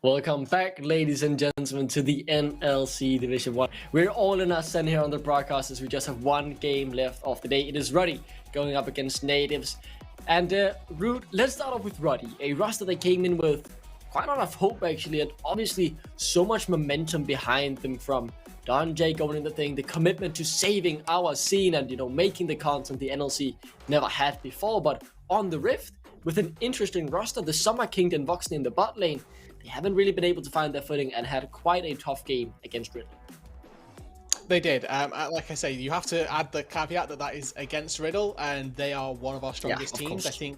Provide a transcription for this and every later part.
Welcome back, ladies and gentlemen, to the NLC Division 1. We're all in our stand here on the broadcast as we just have one game left of the day. It is Ruddy going up against Nativz. And let's start off with Ruddy, a roster that came in with quite a lot of hope, actually, and obviously so much momentum behind them from Don J going in the thing, the commitment to saving our scene and, making the content the NLC never had before. But on the Rift, with an interesting roster, the Summer King and Voxney in the bot lane, they haven't really been able to find their footing and had quite a tough game against Ruddy. They did. Like I say, you have to add the caveat that is against Riddle, and they are one of our strongest teams. I think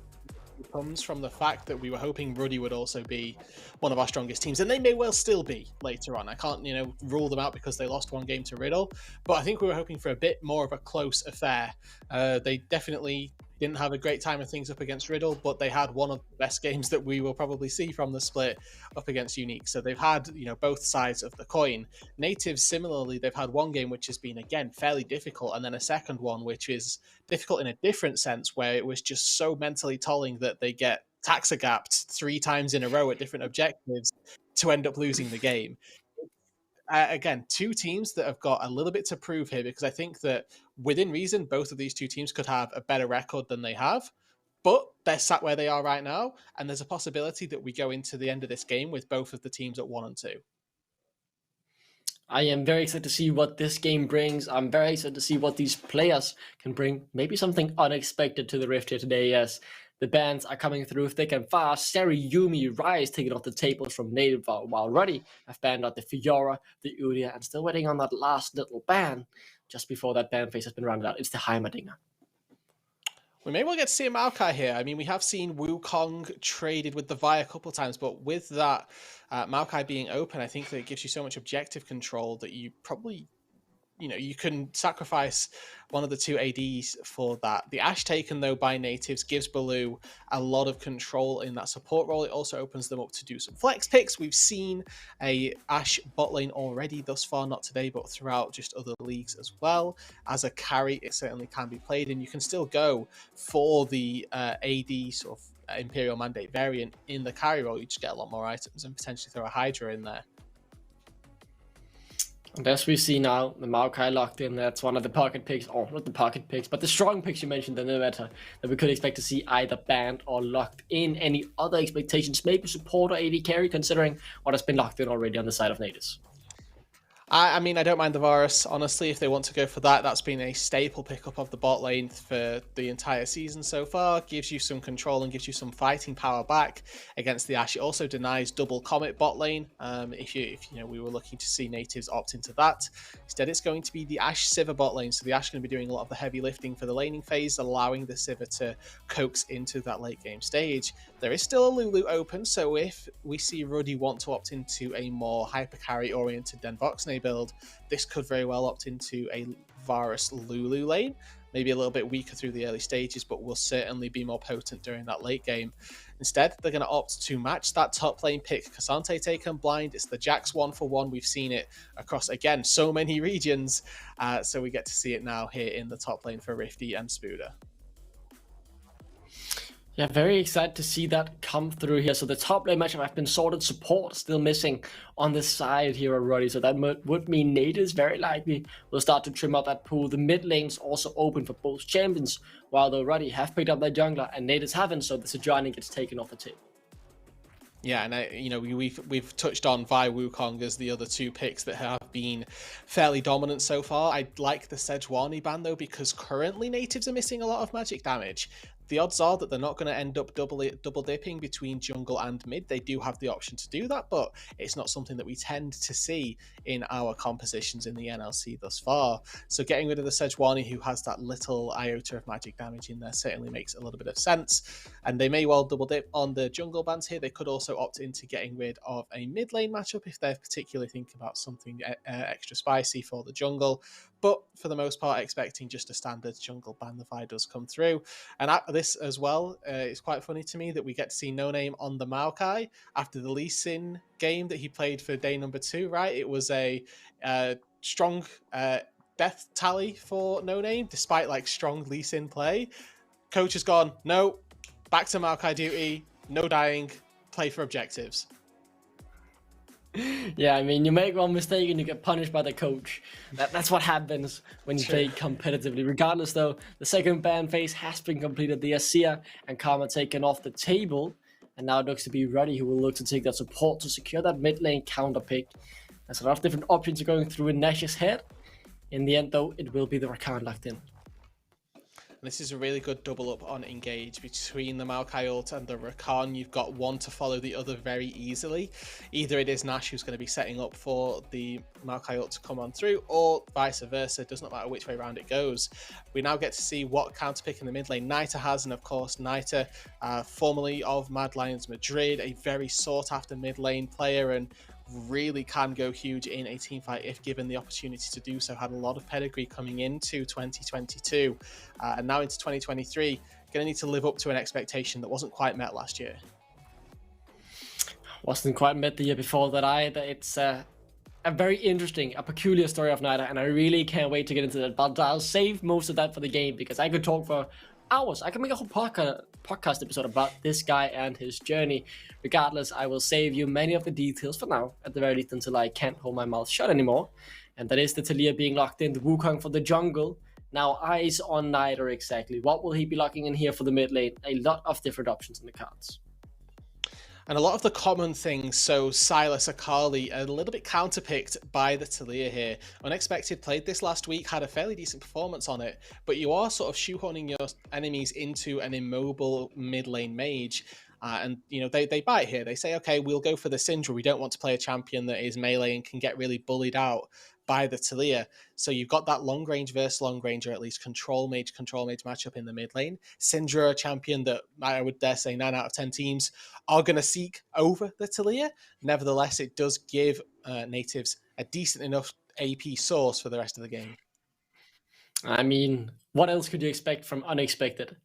it comes from the fact that we were hoping Ruddy would also be one of our strongest teams, and they may well still be later on. I can't, rule them out because they lost one game to Riddle, but I think we were hoping for a bit more of a close affair. They definitely didn't have a great time of things up against Riddle, but they had one of the best games that we will probably see from the split up against Unique. So they've had, both sides of the coin. Nativz, similarly, they've had one game which has been, again, fairly difficult, and then a second one which is difficult in a different sense, where it was just so mentally tolling that they get taxa-gapped 3 times in a row at different objectives to end up losing the game. Again, 2 teams that have got a little bit to prove here, because I think that within reason, both of these 2 teams could have a better record than they have, but they're sat where they are right now, and there's a possibility that we go into the end of this game with both of the teams at 1 and 2. I am very excited to see what this game brings. I'm very excited to see what these players can bring. Maybe something unexpected to the Rift here today, as the bans are coming through thick and fast. Seri, Yumi, Rise taking off the tables from Native, while Ruddy have banned out the Fiora, the Udia, and still waiting on that last little ban just before that ban phase has been rounded out. It's the Heimerdinger. We may well get to see a Maokai here. I mean, we have seen Wukong traded with the Vi a couple of times, but with that Maokai being open, I think that it gives you so much objective control that you probably, you can sacrifice one of the 2 ADs for that. The Ashe taken, though, by Nativz gives Baloo a lot of control in that support role. It also opens them up to do some flex picks. We've seen a Ashe bot lane already thus far, not today, but throughout just other leagues as well. As a carry, it certainly can be played, and you can still go for the AD sort of Imperial Mandate variant in the carry role. You just get a lot more items and potentially throw a Hydra in there. And as we see now, the Maokai locked in. That's one of the pocket picks, or not the pocket picks, but the strong picks you mentioned in the meta that we could expect to see either banned or locked in. Any other expectations? Maybe support or AD carry, considering what has been locked in already on the side of Nativz. I mean, I don't mind the Varus, honestly, if they want to go for that. That's been a staple pickup of the bot lane for the entire season so far. Gives you some control and gives you some fighting power back against the Ashe. It also denies double Comet bot lane, if we were looking to see Nativz opt into that. Instead, it's going to be the Ashe Sivir bot lane, so the Ashe going to be doing a lot of the heavy lifting for the laning phase, allowing the Sivir to coax into that late game stage. There is still a Lulu open, so if we see Ruddy want to opt into a more hyper carry oriented than Voxney build, this could very well opt into a Varus Lulu lane, maybe a little bit weaker through the early stages, but will certainly be more potent during that late game. Instead, they're going to opt to match that top lane pick. Cassante taken blind. It's the Jax 1-for-1. We've seen it across, again, so many regions, so we get to see it now here in the top lane for Rifty and Spooder. Yeah, very excited to see that come through here. So the top lane matchup have been sorted. Support still missing on the side here already. So that would mean Nativz very likely will start to trim out that pool. The mid lane's also open for both champions, while the Ruddy have picked up their jungler and Nativz haven't. So the Sejuani gets taken off the table. Yeah, and we've touched on Vi Wukong as the other 2 picks that have been fairly dominant so far. I like the Sejuani ban though, because currently Nativz are missing a lot of magic damage. The odds are that they're not going to end up double dipping between jungle and mid. They do have the option to do that, but it's not something that we tend to see in our compositions in the NLC thus far. So getting rid of the Sejuani, who has that little iota of magic damage in there, certainly makes a little bit of sense. And they may well double dip on the jungle bans here. They could also opt into getting rid of a mid lane matchup if they're particularly thinking about something extra spicy for the jungle. But for the most part, expecting just a standard jungle ban. The Vi does come through. And this as well, it's quite funny to me that we get to see No Name on the Maokai after the Lee Sin game that he played for day number 2, right? It was a strong death tally for No Name, despite like strong Lee Sin play. Coach has gone, no, back to Maokai duty, no dying, play for objectives. Yeah, I mean, you make one mistake and you get punished by the coach. That's what happens when you play competitively. Regardless, though, the second ban phase has been completed. The Azir and Karma taken off the table. And now it looks to be Ruddy who will look to take that support to secure that mid lane counter pick. There's a lot of different options going through in Nash's head. In the end, though, it will be the Rakan locked in. This is a really good double up on engage between the Maokai ult and the Rakan. You've got one to follow the other very easily. Either it is Nash who's going to be setting up for the Maokai ult to come on through, or vice versa. It does not matter which way around it goes. We now get to see what counter pick in the mid lane Nita has, and of course Nita, formerly of Mad Lions Madrid, a very sought after mid lane player, and really can go huge in a team fight if given the opportunity to do so. Had a lot of pedigree coming into 2022 and now into 2023. Going to need to live up to an expectation that wasn't quite met last year. Wasn't quite met the year before that either. It's a very interesting, a peculiar story of Nida, and I really can't wait to get into that. But I'll save most of that for the game because I could talk for hours. I can make a whole podcast episode about this guy and his journey. Regardless, I will save you many of the details for now, at the very least until I can't hold my mouth shut anymore. And that is the Taliyah being locked in, the Wukong for the jungle. Now eyes on Nida exactly. What will he be locking in here for the mid lane? A lot of different options in the cards. And a lot of the common things, so Silas Akali, a little bit counterpicked by the Taliyah here. Unexpected played this last week, had a fairly decent performance on it, but you are sort of shoehorning your enemies into an immobile mid lane mage. And, you know, they bite here. They say, okay, we'll go for the Syndra. We don't want to play a champion that is melee and can get really bullied out by the Taliyah. So you've got that long range versus long range, or at least control mage matchup in the mid lane. Syndra, a champion that I would dare say 9 out of 10 teams are going to seek over the Taliyah. Nevertheless, it does give Nativz a decent enough AP source for the rest of the game. I mean, what else could you expect from Unexpected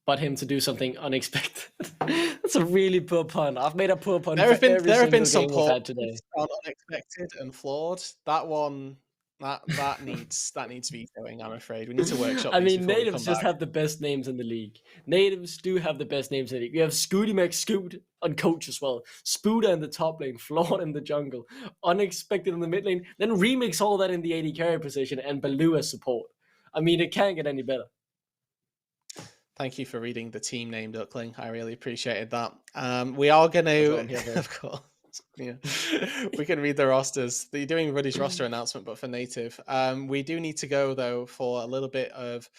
but him to do something unexpected? That's a really poor pun. I've made a poor pun. There have been some puns today on Unexpected and Flawed. That one, that needs vetoing, I'm afraid. We need to workshop. I mean, Nativz just have the best names in the league. Nativz do have the best names in the league. We have Scooty McScoot on coach as well. Spooder in the top lane, Flawed in the jungle, Unexpected in the mid lane. Then remix all that in the AD carry position and Baloo as support. I mean, it can't get any better. Thank you for reading the team name, Duckling. I really appreciated that. We are going to, of course, yeah, we can read the rosters. You're doing Ruddy's roster announcement, but for native. We do need to go, though, for a little bit of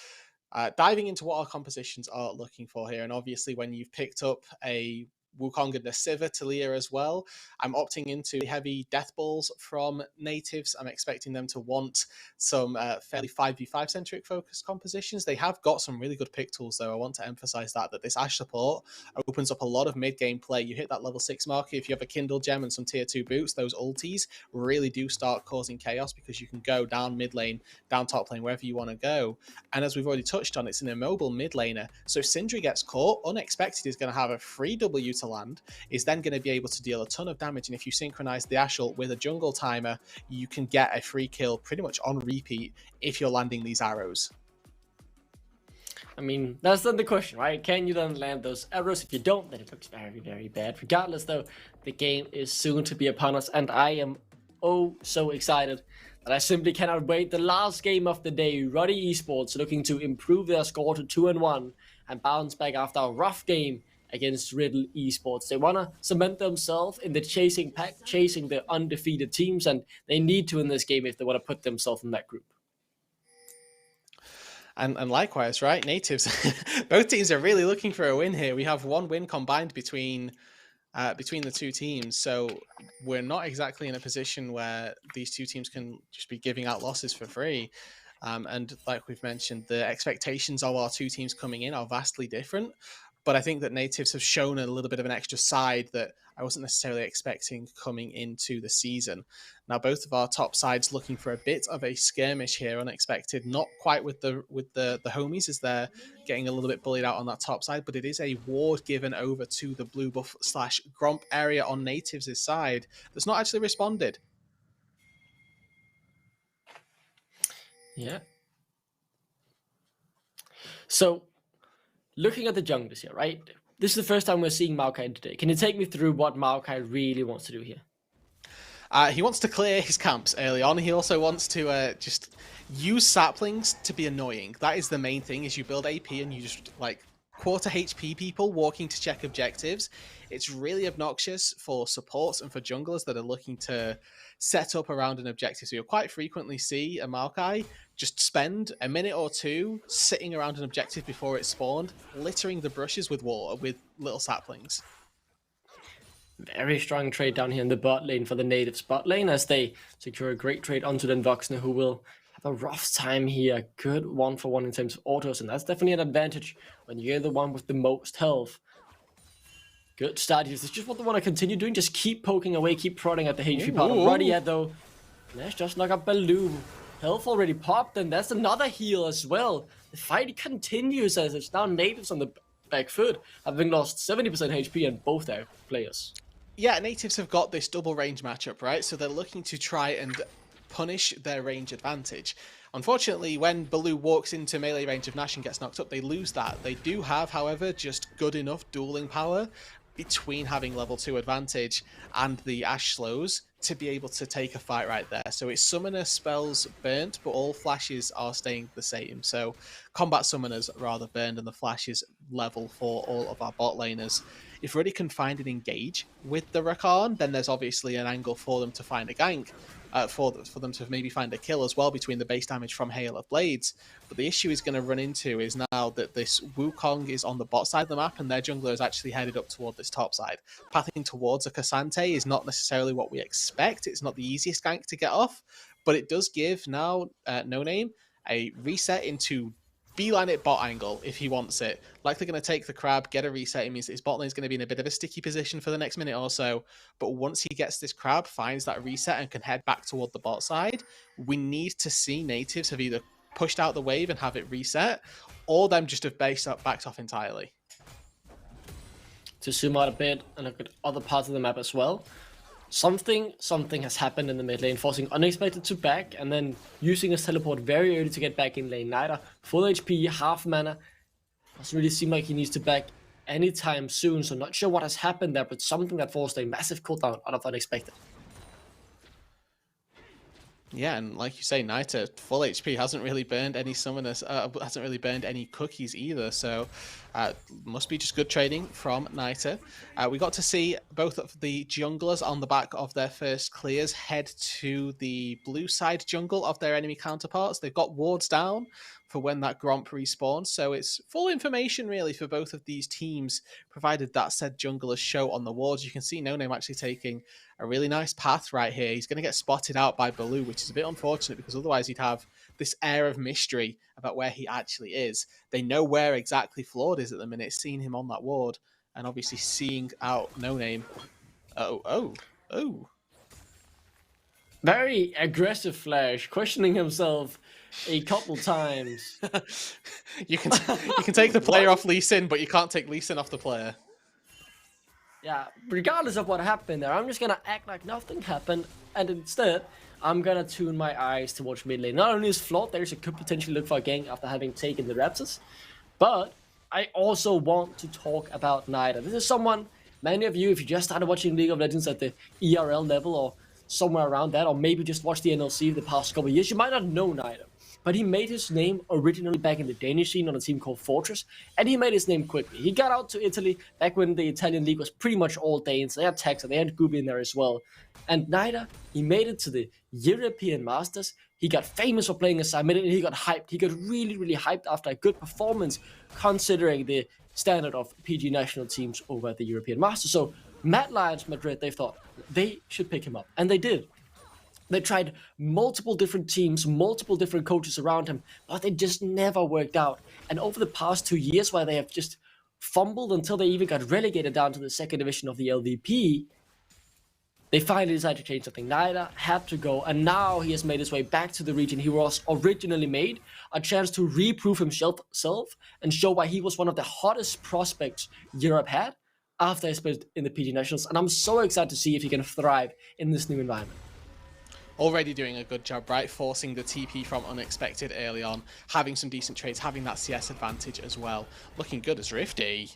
diving into what our compositions are looking for here. And obviously, when you've picked up a Wukong and a Sivir Taliyah as well, I'm opting into heavy death balls from Nativz. I'm expecting them to want some fairly 5v5 centric focus compositions. They have got some really good pick tools, though. I want to emphasize that this Ashe support opens up a lot of mid-game play. You hit that level 6 marker, if you have a Kindle gem and some tier 2 boots, those ultis really do start causing chaos because you can go down mid lane, down top lane, wherever you want to go. And as we've already touched on, it's an immobile mid laner. So if Sindri gets caught, Unexpected is going to have a free W to land, is then going to be able to deal a ton of damage. And if you synchronize the Ashe ult with a jungle timer, you can get a free kill pretty much on repeat if you're landing these arrows. I mean, that's then the question, right? Can you then land those arrows? If you don't, then it looks very, very bad. Regardless, though, the game is soon to be upon us, and I am so excited that I simply cannot wait. The last game of the day, Ruddy Esports looking to improve their score to 2-1 and bounce back after a rough game against Riddle Esports. They want to cement themselves in the chasing pack, chasing the undefeated teams, and they need to in this game if they want to put themselves in that group. And likewise, right, Nativz, both teams are really looking for a win here. We have one win combined between the two teams, so we're not exactly in a position where these two teams can just be giving out losses for free. And like we've mentioned, the expectations of our two teams coming in are vastly different. But I think that Nativz have shown a little bit of an extra side that I wasn't necessarily expecting coming into the season. Now, both of our top sides looking for a bit of a skirmish here, Unexpected, not quite with the homies as they're getting a little bit bullied out on that top side, but it is a ward given over to the blue buff / Gromp area on Nativz' side that's not actually responded. Yeah. So, looking at the junglers here, right? This is the first time we're seeing Maokai today. Can you take me through what Maokai really wants to do here? He wants to clear his camps early on. He also wants to just use saplings to be annoying. That is the main thing, is you build AP and you just like quarter HP people walking to check objectives. It's really obnoxious for supports and for junglers that are looking to set up around an objective. So you'll quite frequently see a Maokai just spend a minute or two sitting around an objective before it spawned, littering the brushes with water, with little saplings. Very strong trade down here in the bot lane for the Nativz bot lane as they secure a great trade onto the Voxner, who will have a rough time here. Good 1-for-1 in terms of autos, and that's definitely an advantage when you're the one with the most health. Good start here. This is just what they want to continue doing. Just keep poking away, keep prodding at the HP part of Ruddy yet though. Let's just knock up Baloo. Health already popped, and that's another heal as well. The fight continues as it's now Nativz on the back foot, having lost 70% HP on both their players. Yeah, Nativz have got this double range matchup, right? So they're looking to try and punish their range advantage. Unfortunately, when Baloo walks into melee range of Nash and gets knocked up, they lose that. They do have, however, just good enough dueling power between having level 2 advantage and the Ash slows to be able to take a fight right there. So it's summoner spells burnt, but all flashes are staying the same. So combat summoners rather burned, and the flashes level for all of our bot laners. If Ruddy can find an engage with the Rakan, then there's obviously an angle for them to find a gank, for them to maybe find a kill as well between the base damage from Hail of Blades. But the issue he's going to run into is now that this Wukong is on the bot side of the map and their jungler is actually headed up toward this top side. Pathing towards a Cassante is not necessarily what we expect. It's not the easiest gank to get off, but it does give now No Name a reset into beeline it bot angle if he wants it. Like they're going to take the crab, get a reset. It means that his bot lane is going to be in a bit of a sticky position for the next minute or so. But once he gets this crab, finds that reset and can head back toward the bot side, we need to see Nativz have either pushed out the wave and have it reset, or them just have backed off entirely. To zoom out a bit and look at other parts of the map as well. Something has happened in the mid lane, forcing Unexpected to back, and then using his teleport very early to get back in lane. Nida, full HP, half mana. Doesn't really seem like he needs to back anytime soon, so not sure what has happened there, but something that forced a massive cooldown out of Unexpected. Yeah, and like you say, Naita, full HP, hasn't really burned any summoners, hasn't really burned any cookies either, so must be just good trading from Naita. We got to see both of the junglers on the back of their first clears head to the blue side jungle of their enemy counterparts. They've got wards down for when that Gromp respawns, so it's full information really for both of these teams, provided that said junglers show on the wards. You can see No Name actually taking a really nice path right here. He's going to get spotted out by Baloo, which is a bit unfortunate because otherwise he'd have this air of mystery about where he actually is. They know where exactly Flawed is at the minute, seeing him on that ward, and obviously seeing out No Name. Oh. Very aggressive Flash, questioning himself a couple times. you can take the player off Lee Sin, but you can't take Lee Sin off the player. Yeah, regardless of what happened there, I'm just gonna act like nothing happened, and instead, I'm gonna tune my eyes towards mid lane. Not only is Flawed there, so could potentially look for a gank after having taken the Raptors, but I also want to talk about Nida. This is someone, many of you, if you just started watching League of Legends at the ERL level or somewhere around that, or maybe just watched the NLC the past couple of years, you might not know Nida. But he made his name originally back in the Danish scene on a team called Fortress, and he made his name quickly. He got out to Italy back when the Italian league was pretty much all Danes. They had Texa, they had Gubi in there as well. And Nida, he made it to the European Masters. He got famous for playing aside mid, and he got hyped. He got really, really hyped after a good performance, considering the standard of PG national teams over at the European Masters. So Mad Lions Madrid, they thought they should pick him up, and they did. They tried multiple different teams, multiple different coaches around him, but they just never worked out. And over the past 2 years, where they have just fumbled until they even got relegated down to the second division of the LVP, they finally decided to change something. Nida had to go, and now he has made his way back to the region he was originally made, a chance to reprove himself and show why he was one of the hottest prospects Europe had after he spent in the PG Nationals. And I'm so excited to see if he can thrive in this new environment. Already doing a good job, right? Forcing the TP from Unexpected early on, having some decent trades, having that CS advantage as well. Looking good as Rifty.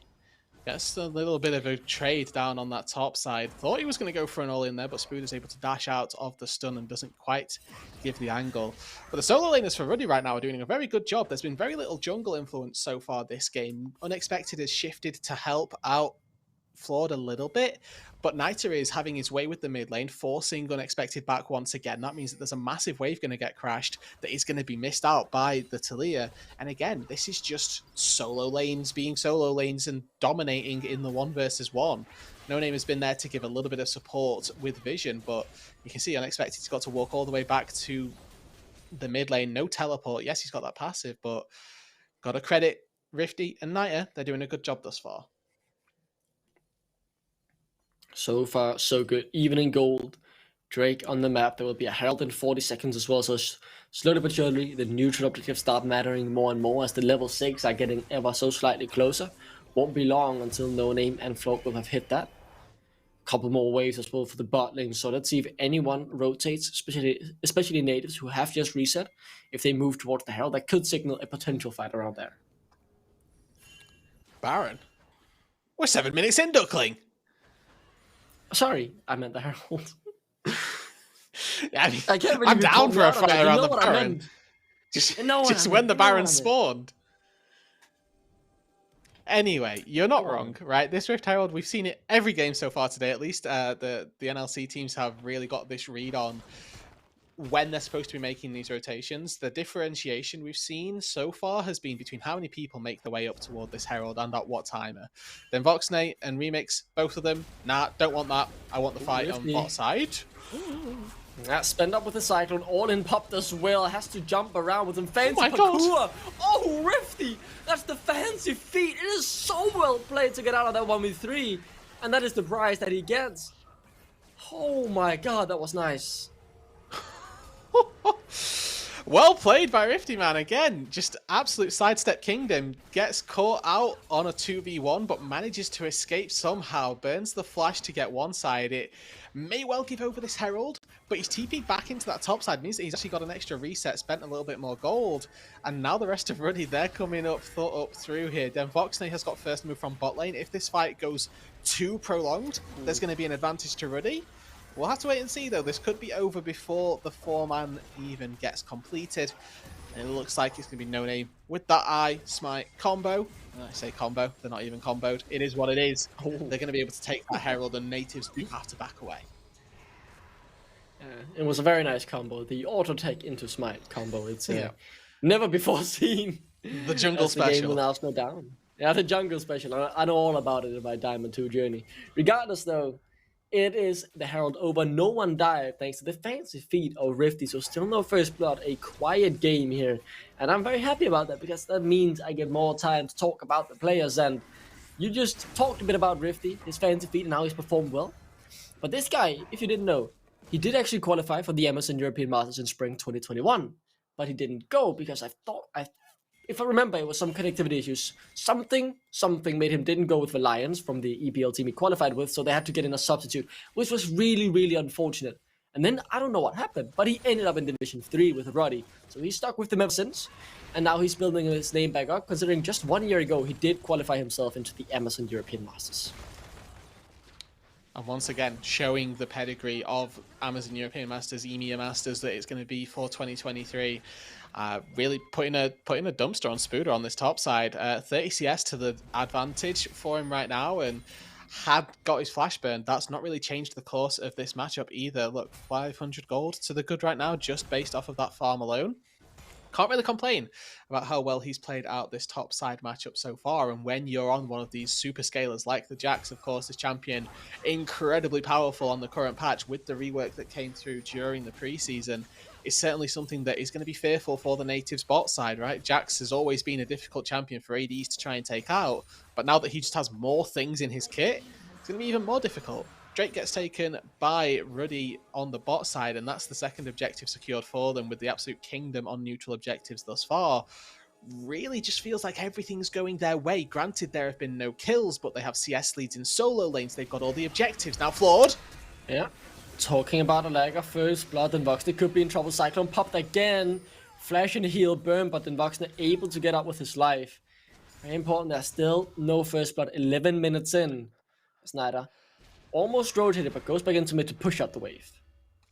Gets a little bit of a trade down on that top side. Thought he was going to go for an all-in there, but Spooder's able to dash out of the stun and doesn't quite give the angle. But the solo laners for Ruddy right now are doing a very good job. There's been very little jungle influence so far this game. Unexpected has shifted to help out Flawed a little bit, but Nativz is having his way with the mid lane, forcing Unexpected back once again. That means that there's a massive wave going to get crashed that is going to be missed out by the Talia. And again, this is just solo lanes being solo lanes and dominating in the 1 versus 1. No Name has been there to give a little bit of support with vision, but you can see Unexpected's got to walk all the way back to the mid lane. No teleport. Yes, he's got that passive, but got to credit Rifty and Niter. They're doing a good job thus far. So far, so good. Even in gold, Drake on the map. There will be a Herald in 40 seconds as well. So slowly but surely, the neutral objectives start mattering more and more as the level 6 are getting ever so slightly closer. Won't be long until No Name and Float will have hit that. Couple more waves as well for the bot lane. So let's see if anyone rotates, especially Nativz who have just reset. If they move towards the Herald, that could signal a potential fight around there. Baron, we're 7 minutes in, Duckling. Sorry, I meant the Herald. I mean, I'm down for a fight around the Baron. Just when the Baron spawned. Anyway, you're not wrong, right? This Rift Herald, we've seen it every game so far today. At least the NLC teams have really got this read on when they're supposed to be making these rotations. The differentiation we've seen so far has been between how many people make their way up toward this Herald and at what timer. Then Voxnate and Remix, both of them, nah, don't want that. I want the fight on bot side. Spend up with the Cyclone, all in popped as well, has to jump around with some fancy parkour. Oh, Rifty! That's the fancy feat. It is so well played to get out of that 1v3. And that is the prize that he gets. Oh my god, that was nice. Well played by Rifty, man. Again, just absolute sidestep kingdom. Gets caught out on a 2v1, but manages to escape somehow. Burns the flash to get one side. It may well give over this Herald, but he's TP'd back into that top side. Means that he's actually got an extra reset, spent a little bit more gold. And now the rest of Ruddy, they're coming up through here. Then Voxnate has got first move from bot lane. If this fight goes too prolonged, there's going to be an advantage to Ruddy. We'll have to wait and see, though. This could be over before the 4-man even gets completed. And it looks like it's going to be No Name with that Eye Smite combo. I say combo, they're not even comboed. It is what it is. They're going to be able to take that Herald, and Nativz do have to back away. It was a very nice combo. The auto tech into Smite combo. It's never before seen. The jungle special. The game will now slow down. Yeah, the jungle special. I know all about it in my Diamond 2 journey. Regardless, though, it is the Herald over. No one died thanks to the fancy feat of Rifty. So still no first blood. A quiet game here. And I'm very happy about that because that means I get more time to talk about the players. And you just talked a bit about Rifty, his fancy feat and how he's performed well. But this guy, if you didn't know, he did actually qualify for the Amazon European Masters in spring 2021. But he didn't go because if I remember, it was some connectivity issues. Something made him didn't go with the Lions from the EPL team he qualified with, so they had to get in a substitute, which was really, really unfortunate. And then I don't know what happened, but he ended up in Division 3 with Ruddy. So he's stuck with them ever since, and now he's building his name back up, considering just 1 year ago he did qualify himself into the Amazon European Masters. And once again, showing the pedigree of Amazon European Masters, EMEA Masters that it's going to be for 2023. Really putting a dumpster on Spooder on this top side. 30 CS to the advantage for him right now, and had got his flash burn. That's not really changed the course of this matchup either. Look, 500 gold to the good right now, just based off of that farm alone. Can't really complain about how well he's played out this top side matchup so far. And when you're on one of these super scalers like the Jax, of course, this champion, incredibly powerful on the current patch with the rework that came through during the preseason, is certainly something that is going to be fearful for the Nativz bot side, right? Jax has always been a difficult champion for ADs to try and take out, but now that he just has more things in his kit, it's going to be even more difficult. Drake gets taken by Ruddy on the bot side, and that's the second objective secured for them with the absolute kingdom on neutral objectives thus far. Really just feels like everything's going their way. Granted, there have been no kills, but they have CS leads in solo lanes. They've got all the objectives. Now, Flawed. Yeah. Talking about a lag of first blood, then Voxnate could be in trouble. Cyclone popped again. Flash and heal burn, but then Voxnate able to get up with his life. Very important. There's still no first blood. 11 minutes in. Snyder almost rotated, but goes back into mid to push out the wave.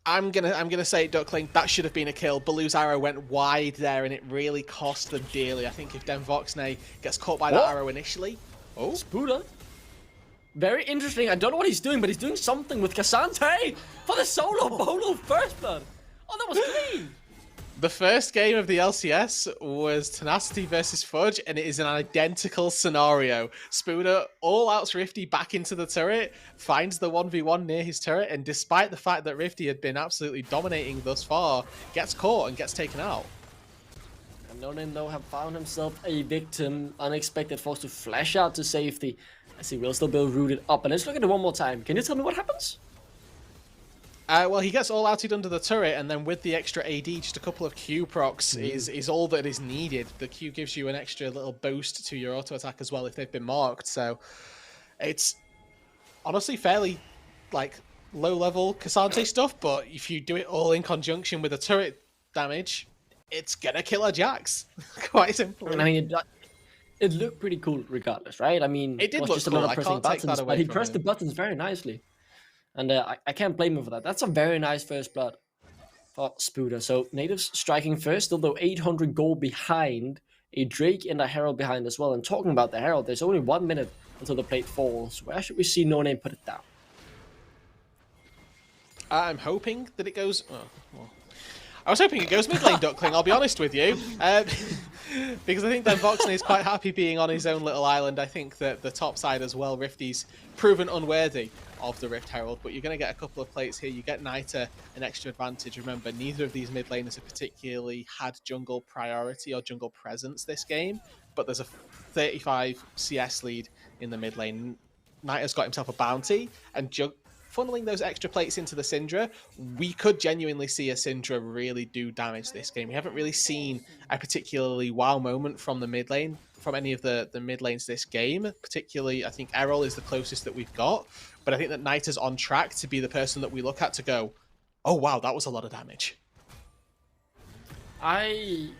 I'm gonna say, Duckling, that should have been a kill. Baloo's arrow went wide there, and it really cost them dearly. I think if Voxnay gets caught by that arrow initially, Spooder. Very interesting. I don't know what he's doing, but he's doing something with Cassante for the solo bolo first blood. Oh, that was clean. The first game of the LCS was Tenacity versus Fudge, and it is an identical scenario. Spooder all outs Rifty back into the turret, finds the 1v1 near his turret, and despite the fact that Rifty had been absolutely dominating thus far, gets caught and gets taken out. And Nonin, though, have found himself a victim. Unexpected, forced to flash out to safety, as he will still be rooted up. And let's look at it one more time. Can you tell me what happens? Well, he gets all outed under the turret, and then with the extra AD, just a couple of Q procs is all that is needed. The Q gives you an extra little boost to your auto attack as well if they've been marked. So it's honestly fairly like low level Cassante stuff, but if you do it all in conjunction with a turret damage, it's gonna kill a Jax. Quite simply. I mean, it looked pretty cool regardless, right? I mean, it did look just cool. a lot of pressing buttons, but he pressed the buttons very nicely. And I can't blame him for that. That's a very nice first blood for Spooder. So Nativz striking first, although 800 gold behind, a Drake and a Herald behind as well. And talking about the Herald, there's only 1 minute until the plate falls. Where should we see No Name put it down? I'm hoping that it goes... well, I was hoping it goes mid lane, Duckling, I'll be honest with you. Because I think that Voxnay is quite happy being on his own little island. I think that the top side as well, Rifty's proven unworthy of the Rift Herald, but you're going to get a couple of plates here. You get Nita an extra advantage. Remember, neither of these mid laners have particularly had jungle priority or jungle presence this game, but there's a 35 CS lead in the mid lane. Nita's got himself a bounty, and funneling those extra plates into the Syndra, we could genuinely see a Syndra really do damage this game. We haven't really seen a particularly wow moment from the mid lane, from any of the mid lanes this game. Particularly, I think Errol is the closest that we've got, but I think that Knight is on track to be the person that we look at to go, oh wow, that was a lot of damage. I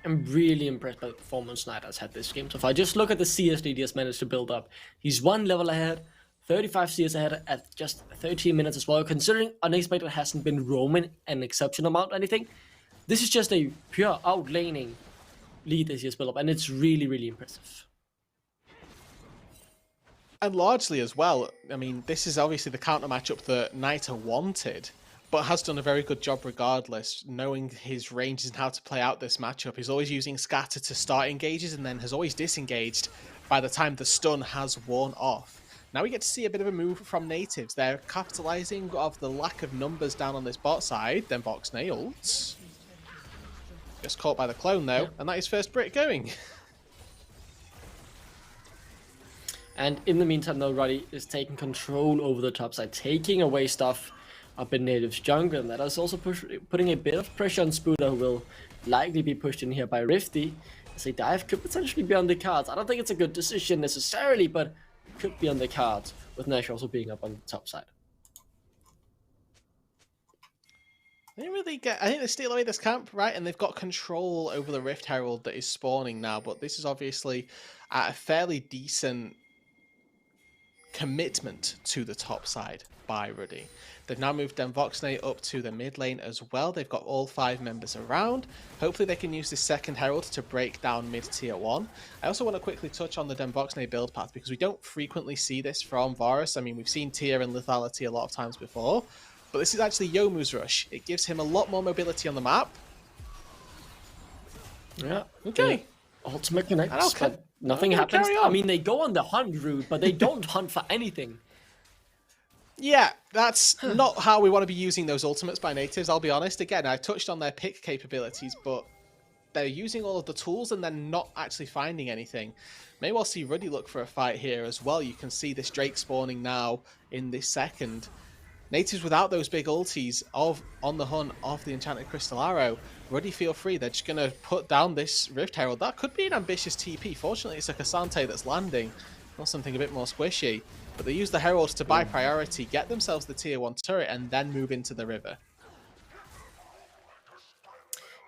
am really impressed by the performance Knight has had this game. So if I just look at the CS lead he has managed to build up, he's 1 level ahead, 35 CS ahead at just 13 minutes as well. Considering Unexpected hasn't been roaming an exceptional amount or anything, this is just a pure outlaning lead that he has built up, and it's really, really impressive. And largely as well, I mean, this is obviously the counter matchup that Nita wanted, but has done a very good job regardless, knowing his ranges and how to play out this matchup. He's always using Scatter to start engages and then has always disengaged by the time the stun has worn off. Now we get to see a bit of a move from Nativz. They're capitalizing of the lack of numbers down on this bot side. Then Voxnay ults. Just caught by the clone though, and that is first Brit going. And in the meantime, though, Ruddy is taking control over the top side, taking away stuff up in Nativ's jungle, and that is also putting a bit of pressure on Spooder, who will likely be pushed in here by Rifty, as a dive could potentially be on the cards. I don't think it's a good decision necessarily, but it could be on the cards, with Nash also being up on the top side. They really get... I think they steal away this camp, right? And they've got control over the Rift Herald that is spawning now, but this is obviously at a fairly decent commitment to the top side by Ruddy. They've now moved Voxnay up to the mid lane as well. They've got all 5 members around. Hopefully they can use this second Herald to break down mid tier 1. I also want to quickly touch on the Voxnay build path, because we don't frequently see this from Varus. I mean, we've seen tier and lethality a lot of times before, but this is actually Youmuu's rush. It gives him a lot more mobility on the map. Yeah. Okay. Ultimate connects, but nothing happens. I mean, they go on the hunt route, but they don't hunt for anything. Yeah, that's not how we want to be using those ultimates by Nativz, I'll be honest. Again, I touched on their pick capabilities, but they're using all of the tools and then not actually finding anything. May well see Ruddy look for a fight here as well. You can see this Drake spawning now in this second. Nativz without those big ultis on the hunt of the Enchanted Crystal Arrow. Ruddy feel free, they're just going to put down this Rift Herald. That could be an ambitious TP. Fortunately, it's a Cassante that's landing, not something a bit more squishy. But they use the Heralds to buy priority, get themselves the tier 1 turret, and then move into the river.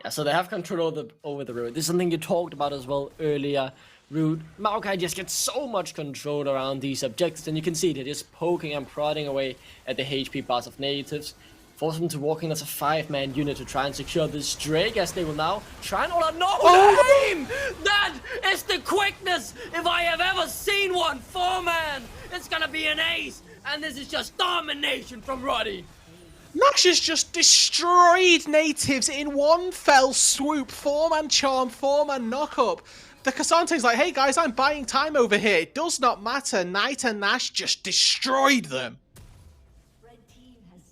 Yeah, so they have control over the river. This is something you talked about as well earlier Rude. Maokai just gets so much control around these objectives, and you can see they're just poking and prodding away at the HP bars of Nativz. Force them to walk in as a 5-man unit to try and secure this Drake, as they will now try and hold on. No name! That is the quickness! If I have ever seen one! 4-man! It's gonna be an ace! And this is just domination from Ruddy! Nash has just destroyed Nativz in one fell swoop. 4-man charm, 4-man knock-up. The K'Sante's like, hey guys, I'm buying time over here. It does not matter. Knight and Nash just destroyed them.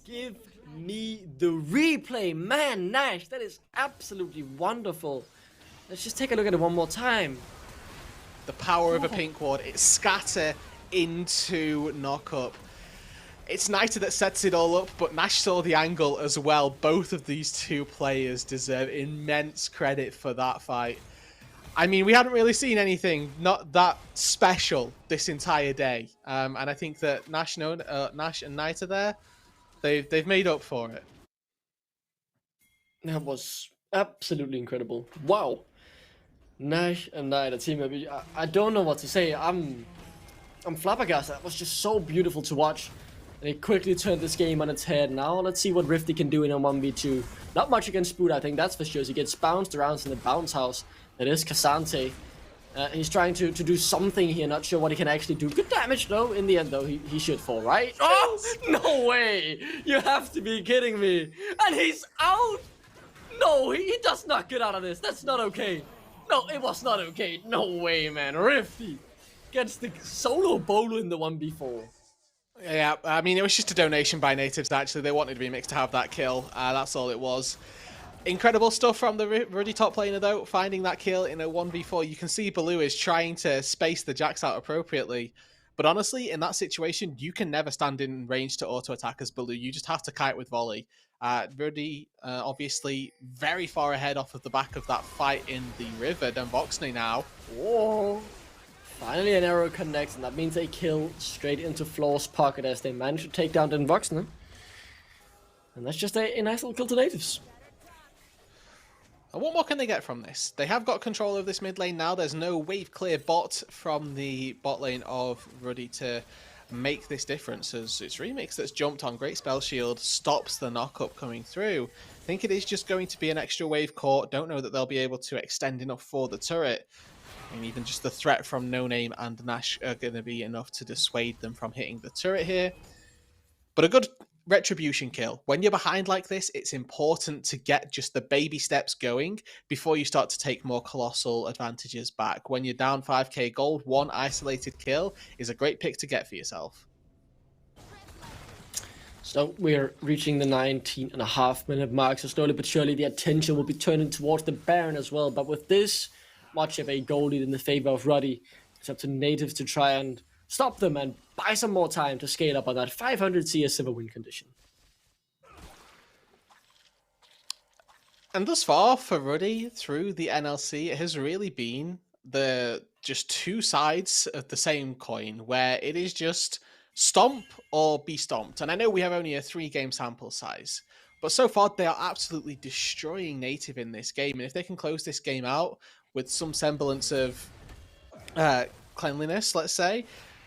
Give me the replay, man. Nash, that is absolutely wonderful. Let's just take a look at it one more time. The power of a pink ward. It scatter into knock-up. It's Naita that sets it all up, but Nash saw the angle as well. Both of these two players deserve immense credit for that fight. I mean, we hadn't really seen anything not that special this entire day. And I think that Nash and Naita there, they've made up for it. That was absolutely incredible. Wow. Nash and Naita team up. I don't know what to say. I'm flabbergasted. That was just so beautiful to watch. They quickly turned this game on its head. Now let's see what Rifty can do in a 1v2. Not much against Spoot, I think, that's for sure. He gets bounced around in the bounce house. That is K'Sante. He's trying to do something here. Not sure what he can actually do. Good damage, though. In the end, though, he should fall, right? Oh, no way. You have to be kidding me. And he's out. No, he does not get out of this. That's not okay. No, it was not okay. No way, man. Rifty gets the solo bolo in the 1v4. Yeah, I mean, it was just a donation by Nativz, actually. They wanted Remix to have that kill. That's all it was. Incredible stuff from the Ruddy top laner, though. Finding that kill in a 1v4. You can see Baloo is trying to space the Jax out appropriately. But honestly, in that situation, you can never stand in range to auto-attack as Baloo. You just have to kite with volley. Ruddy, obviously, very far ahead off of the back of that fight in the river. Then Voxney now. Whoa. Finally an arrow connects, and that means they kill straight into Floor's pocket as they manage to take down Den Voxner. And that's just a nice little kill to Nativz. What more can they get from this? They have got control of this mid lane now. There's no wave clear bot from the bot lane of Ruddy to make this difference, as it's Remix that's jumped on. Great spell shield stops the knock-up coming through. I think it is just going to be an extra wave caught. Don't know that they'll be able to extend enough for the turret. And even just the threat from No Name and Nash are going to be enough to dissuade them from hitting the turret here. But a good retribution kill. When you're behind like this, it's important to get just the baby steps going before you start to take more colossal advantages back. When you're down 5k gold, one isolated kill is a great pick to get for yourself. So we're reaching the 19.5-minute mark, so slowly but surely the attention will be turning towards the Baron as well. But with this much of a goal lead in the favor of Ruddy, it's up to Nativz to try and stop them and buy some more time to scale up on that 500 CS silver win condition. And thus far for Ruddy through the NLC, it has really been the just two sides of the same coin, where it is just stomp or be stomped. And I know we have only a 3-game sample size, but so far they are absolutely destroying Native in this game. And if they can close this game out with some semblance of cleanliness, let's say,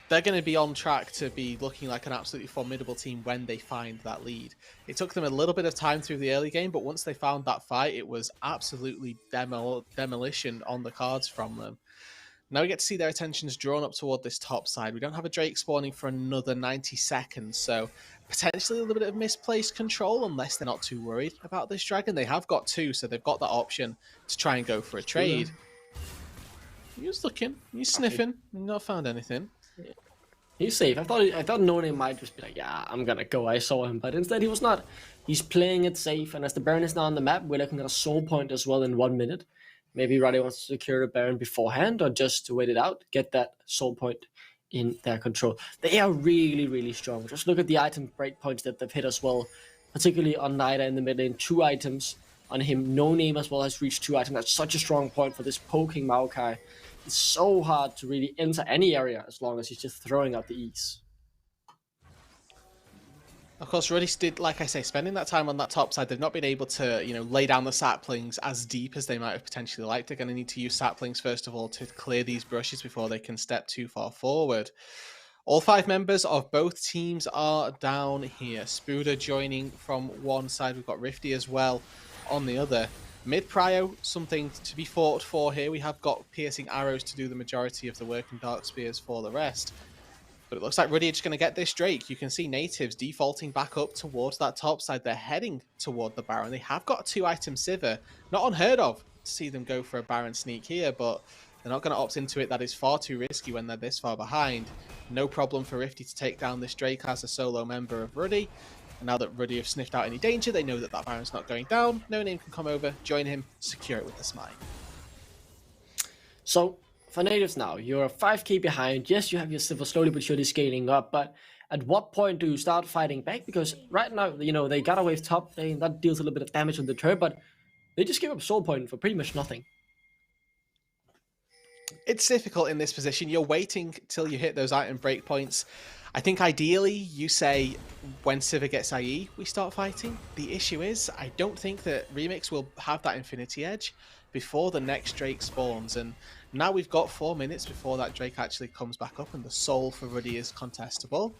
they're going to be on track to be looking like an absolutely formidable team when they find that lead. It took them a little bit of time through the early game, but once they found that fight, it was absolutely demolition on the cards from them. Now we get to see their attentions drawn up toward this top side. We don't have a Drake spawning for another 90 seconds, so potentially a little bit of misplaced control unless they're not too worried about this dragon. They have got 2, so they've got that option to try and go for a trade. He's looking, he's sniffing, not found anything. Yeah. He's safe. I thought No Name might just be like, yeah, I'm gonna go. I saw him, but instead he was not. He's playing it safe, and as the Baron is now on the map, we're looking at a soul point as well in 1 minute. Maybe Ruddy wants to secure the Baron beforehand, or just to wait it out, get that soul point in their control. They are really, really strong. Just look at the item breakpoints that they've hit as well, particularly on Nida in the mid lane. 2 items on him. No Name as well has reached 2 items. That's such a strong point for this poking Maokai. It's so hard to really enter any area as long as he's just throwing out the E's. Of course, Ruddy did, like I say, spending that time on that top side, they've not been able to, lay down the saplings as deep as they might have potentially liked. They're going to need to use saplings, first of all, to clear these brushes before they can step too far forward. All 5 members of both teams are down here. Spooder joining from one side. We've got Rifty as well on the other. Mid prio, something to be fought for here. We have got piercing arrows to do the majority of the work and dark spears for the rest. But it looks like Ruddy are just going to get this Drake. You can see Nativz defaulting back up towards that top side. They're heading toward the Baron. They have got a 2-item Sivir. Not unheard of to see them go for a Baron sneak here, but they're not going to opt into it. That is far too risky when they're this far behind. No problem for Rifty to take down this Drake as a solo member of Ruddy. And now that Ruddy have sniffed out any danger, they know that that Baron's not going down. No Name can come over, join him, secure it with the smite. So, for Nativz now, you're 5k behind. Yes, you have your Sivir slowly but surely scaling up, but at what point do you start fighting back? Because right now, they got away with top lane, that deals a little bit of damage on the turret, but they just give up soul point for pretty much nothing. It's difficult in this position. You're waiting till you hit those item breakpoints. I think ideally you say when Sivir gets IE, we start fighting. The issue is I don't think that Remix will have that Infinity Edge before the next Drake spawns. And now we've got 4 minutes before that Drake actually comes back up and the soul for Ruddy is contestable.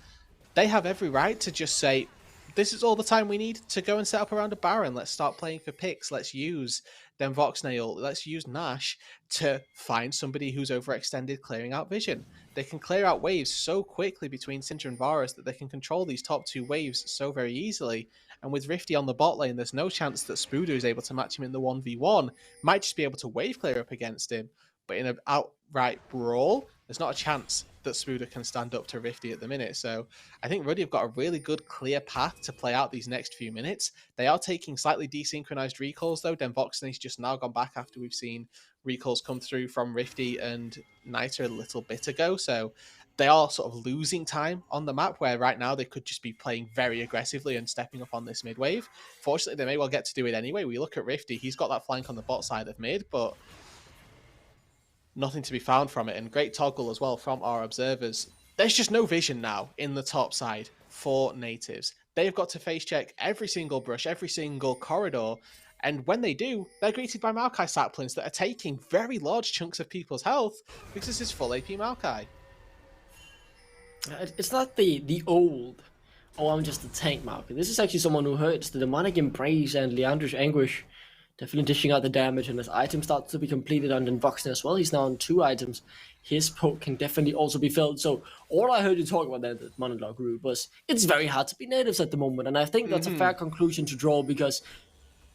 They have every right to just say, this is all the time we need to go and set up around a Baron. Let's start playing for picks. Let's use Voxnail. Let's use Nash to find somebody who's overextended, clearing out vision. They can clear out waves so quickly between Syndra and Varus that they can control these top 2 waves so very easily. And with Rifty on the bot lane, there's no chance that Spooder is able to match him in the 1v1. Might just be able to wave clear up against him. But in an outright brawl, there's not a chance that Spooder can stand up to Rifty at the minute. So I think Ruddy have got a really good, clear path to play out these next few minutes. They are taking slightly desynchronized recalls, though. Voxnail's just now gone back after we've seen recalls come through from Rifty and Niter a little bit ago. So they are sort of losing time on the map, where right now they could just be playing very aggressively and stepping up on this mid wave. Fortunately, they may well get to do it anyway. We look at Rifty, he's got that flank on the bot side of mid, but nothing to be found from it. And great toggle as well from our observers. There's just no vision now in the top side for Nativz. They've got to face check every single brush, every single corridor. And when they do, they're greeted by Maokai saplings that are taking very large chunks of people's health because this is full AP Maokai. It's not the old, oh, I'm just a tank Maokai. This is actually someone who hurts the demonic embrace and Leander's anguish. Definitely dishing out the damage, and his item starts to be completed on Voxnail as well. He's now on 2 items. His poke can definitely also be filled. So all I heard you talk about that monologue group was it's very hard to be Nativz at the moment. And I think that's a fair conclusion to draw because,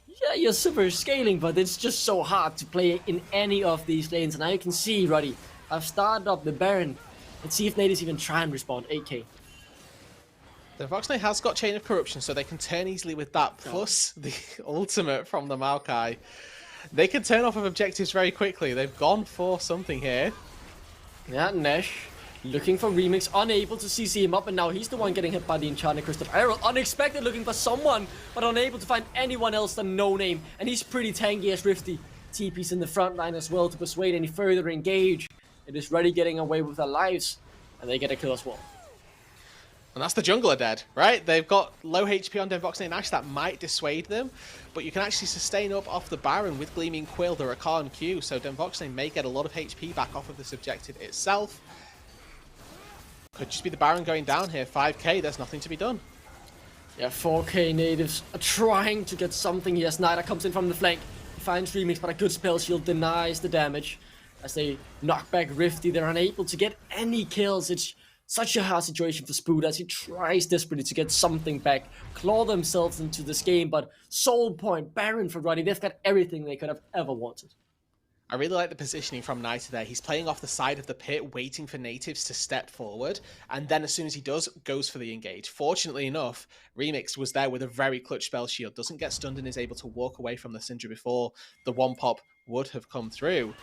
yeah, you're super scaling, but it's just so hard to play in any of these lanes. And now you can see, Ruddy, I've started up the Baron. Let's see if Nativz even try and respond 8k. The Voxnail has got Chain of Corruption, so they can turn easily with that, plus the ultimate from the Maokai. They can turn off of objectives very quickly. They've gone for something here. Yeah, Nash looking for Remix, unable to CC him up, and now he's the one getting hit by the Enchanted Crystal Arrow. Unexpected, looking for someone, but unable to find anyone else than No Name, and he's pretty tanky as Rifty. TP's in the front line as well to persuade any further engage. It is Ruddy getting away with their lives, and they get a kill as well. And that's the jungler dead, right? They've got low HP on Voxnail and Nash that might dissuade them, but you can actually sustain up off the Baron with Gleaming Quill, the Rakar and Q, so Voxnail may get a lot of HP back off of this objective itself. Could just be the Baron going down here. 5k, there's nothing to be done. Yeah, 4k Nativz are trying to get something here. Snyder comes in from the flank. He finds Remix, but a good spell shield denies the damage. As they knock back Rifty, they're unable to get any kills. It's such a hard situation for Spood as he tries desperately to get something back, claw themselves into this game, but Soul Point, Baron for Ruddy, they've got everything they could have ever wanted. I really like the positioning from Niter there. He's playing off the side of the pit, waiting for Nativz to step forward, and then as soon as he does, goes for the engage. Fortunately enough, Remix was there with a very clutch spell shield, doesn't get stunned and is able to walk away from the Syndra before the one pop would have come through.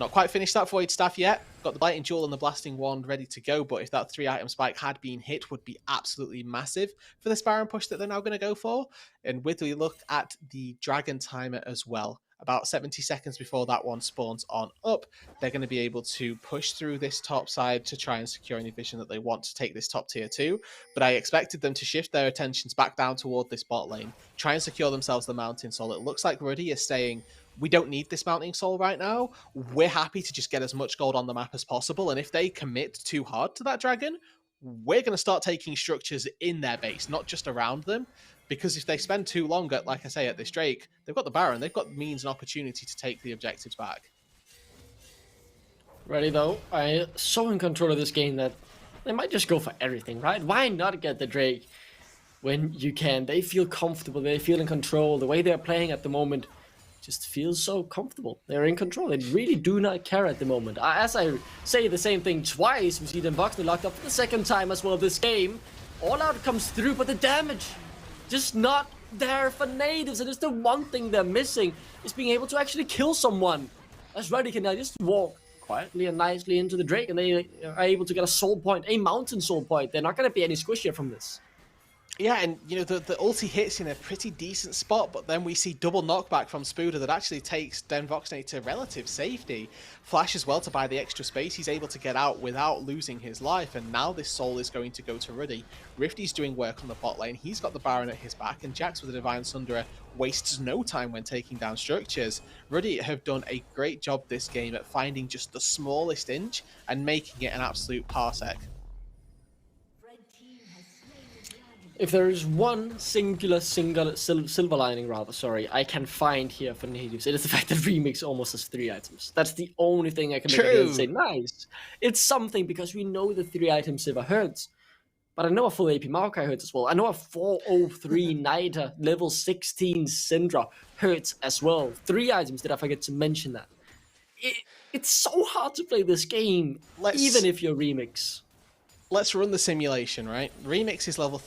Not quite finished that Void Staff yet. Got the Blighting Jewel and the Blasting Wand ready to go, but if that 3-item spike had been hit, would be absolutely massive for this Baron push that they're now going to go for. And with we look at the Dragon Timer as well. about 70 seconds before that one spawns on up, they're going to be able to push through this top side to try and secure any vision that they want to take this top tier 2. But I expected them to shift their attentions back down toward this bot lane, try and secure themselves the mountain soul. It looks like Ruddy is saying, we don't need this mounting soul right now. We're happy to just get as much gold on the map as possible. And if they commit too hard to that dragon, we're going to start taking structures in their base, not just around them. Because if they spend too long at, like I say, at this Drake, they've got the Baron, they've got means and opportunity to take the objectives back. Ruddy, though, I so in control of this game that they might just go for everything, right? Why not get the Drake when you can? They feel comfortable, they feel in control. The way they're playing at the moment just feels so comfortable. They're in control. They really do not care at the moment. As I say the same thing twice, we see them Voxney locked up for the second time as well this game. All out comes through, but the damage just not there for Nativz. And it's the one thing they're missing, is being able to actually kill someone. As Ruddy can now just walk quietly and nicely into the Drake, and they are able to get a soul point, a mountain soul point. They're not going to be any squishier from this. Yeah, and you know, the ulti hits in a pretty decent spot, but then we see double knockback from Spooder that actually takes Den Voxney to relative safety. Flash as well to buy the extra space. He's able to get out without losing his life, and now this soul is going to go to Ruddy. Rifty's doing work on the bot lane. He's got the Baron at his back, and Jax with the Divine Sunderer wastes no time when taking down structures. Ruddy have done a great job this game at finding just the smallest inch and making it an absolute parsec. If there is one silver lining, I can find here for Nativz, it is the fact that Remix almost has 3 items. That's the only thing I can make it and say, nice. It's something, because we know the 3 item silver hurts. But I know a full AP Maokai hurts as well. I know a 403 Nida level 16 Syndra hurts as well. 3 items, did I forget to mention that? It's so hard to play this game, even if you're Remix. Let's run the simulation, right? Remix is level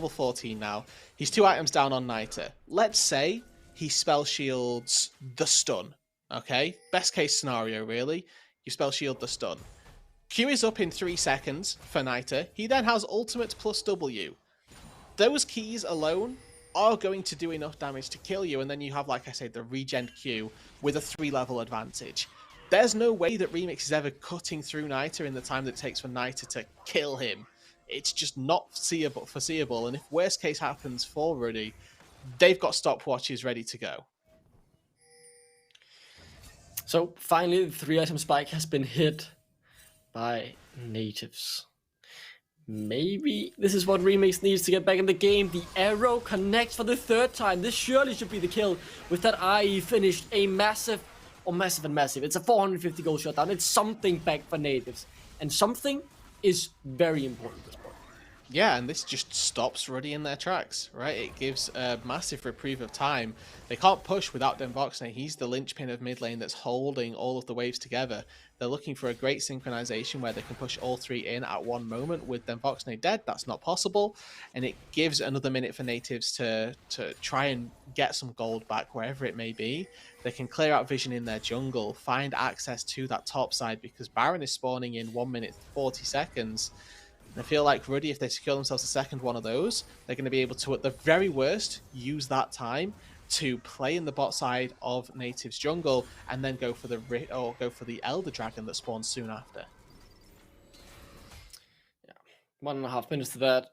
14 now. He's 2 items down on Niter. Let's say he spell shields the stun, okay? Best case scenario, really. You spell shield the stun. Q is up in 3 seconds for Niter. He then has ultimate plus W. Those keys alone are going to do enough damage to kill you, and then you have, like I said, the regen Q with a 3-level advantage. There's no way that Remix is ever cutting through Niter in the time that it takes for Niter to kill him. It's just not foreseeable, and if worst case happens for Ruddy, they've got stopwatches ready to go. So finally, the 3-item spike has been hit by Nativz. Maybe this is what Remix needs to get back in the game. The arrow connects for the 3rd time. This surely should be the kill. With that IE finished, a massive, it's a 450 goal shutdown. It's something back for Nativz. And something is very important at this point. Yeah, and this just stops Ruddy in their tracks, right? It gives a massive reprieve of time. They can't push without Den Voxney. He's the linchpin of mid lane that's holding all of the waves together. They're looking for a great synchronization where they can push all 3 in at one moment. With Den Voxney dead, that's not possible. And it gives another minute for Nativz to try and get some gold back wherever it may be. They can clear out vision in their jungle, find access to that top side, because Baron is spawning in 1 minute 40 seconds. And I feel like Ruddy, if they secure themselves a second one of those, they're going to be able to, at the very worst, use that time to play in the bot side of Nativ's jungle and then go for the Elder Dragon that spawns soon after. Yeah, 1.5 minutes to that.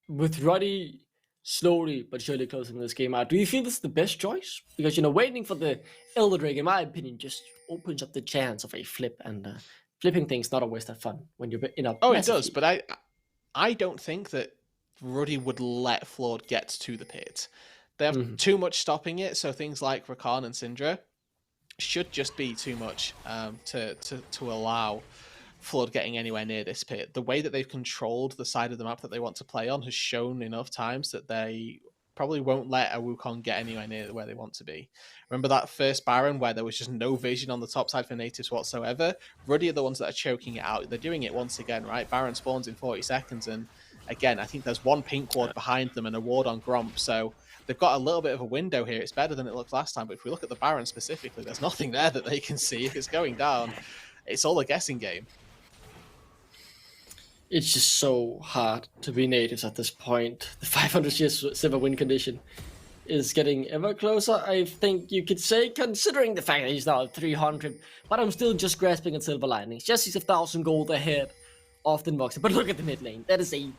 With Ruddy slowly but surely closing this game out, do you feel this is the best choice? Because, you know, waiting for the Elder Dragon, in my opinion, just opens up the chance of a flip, and flipping things not always that fun when you're in a... Oh, it does, but I don't think that Ruddy would let Flood get to the pit. They have too much stopping it, so things like Rakan and Syndra should just be too much to allow Flood getting anywhere near this pit. The way that they've controlled the side of the map that they want to play on has shown enough times that they probably won't let a Wukong get anywhere near where they want to be. Remember that first Baron where there was just no vision on the top side for Nativz whatsoever? Ruddy are the ones that are choking it out. They're doing it once again, right? Baron spawns in 40 seconds, and again, I think there's 1 pink ward behind them and a ward on Gromp, so they've got a little bit of a window here. It's better than it looked last time, but if we look at the Baron specifically, there's nothing there that they can see. If it's going down, it's all a guessing game. It's just so hard to be Nativz at this point. The 500 silver win condition is getting ever closer, I think you could say, considering the fact that he's now at 300. But I'm still just grasping at silver linings. Just he's 1,000 gold ahead of the Voxer. But look at the mid lane. That is a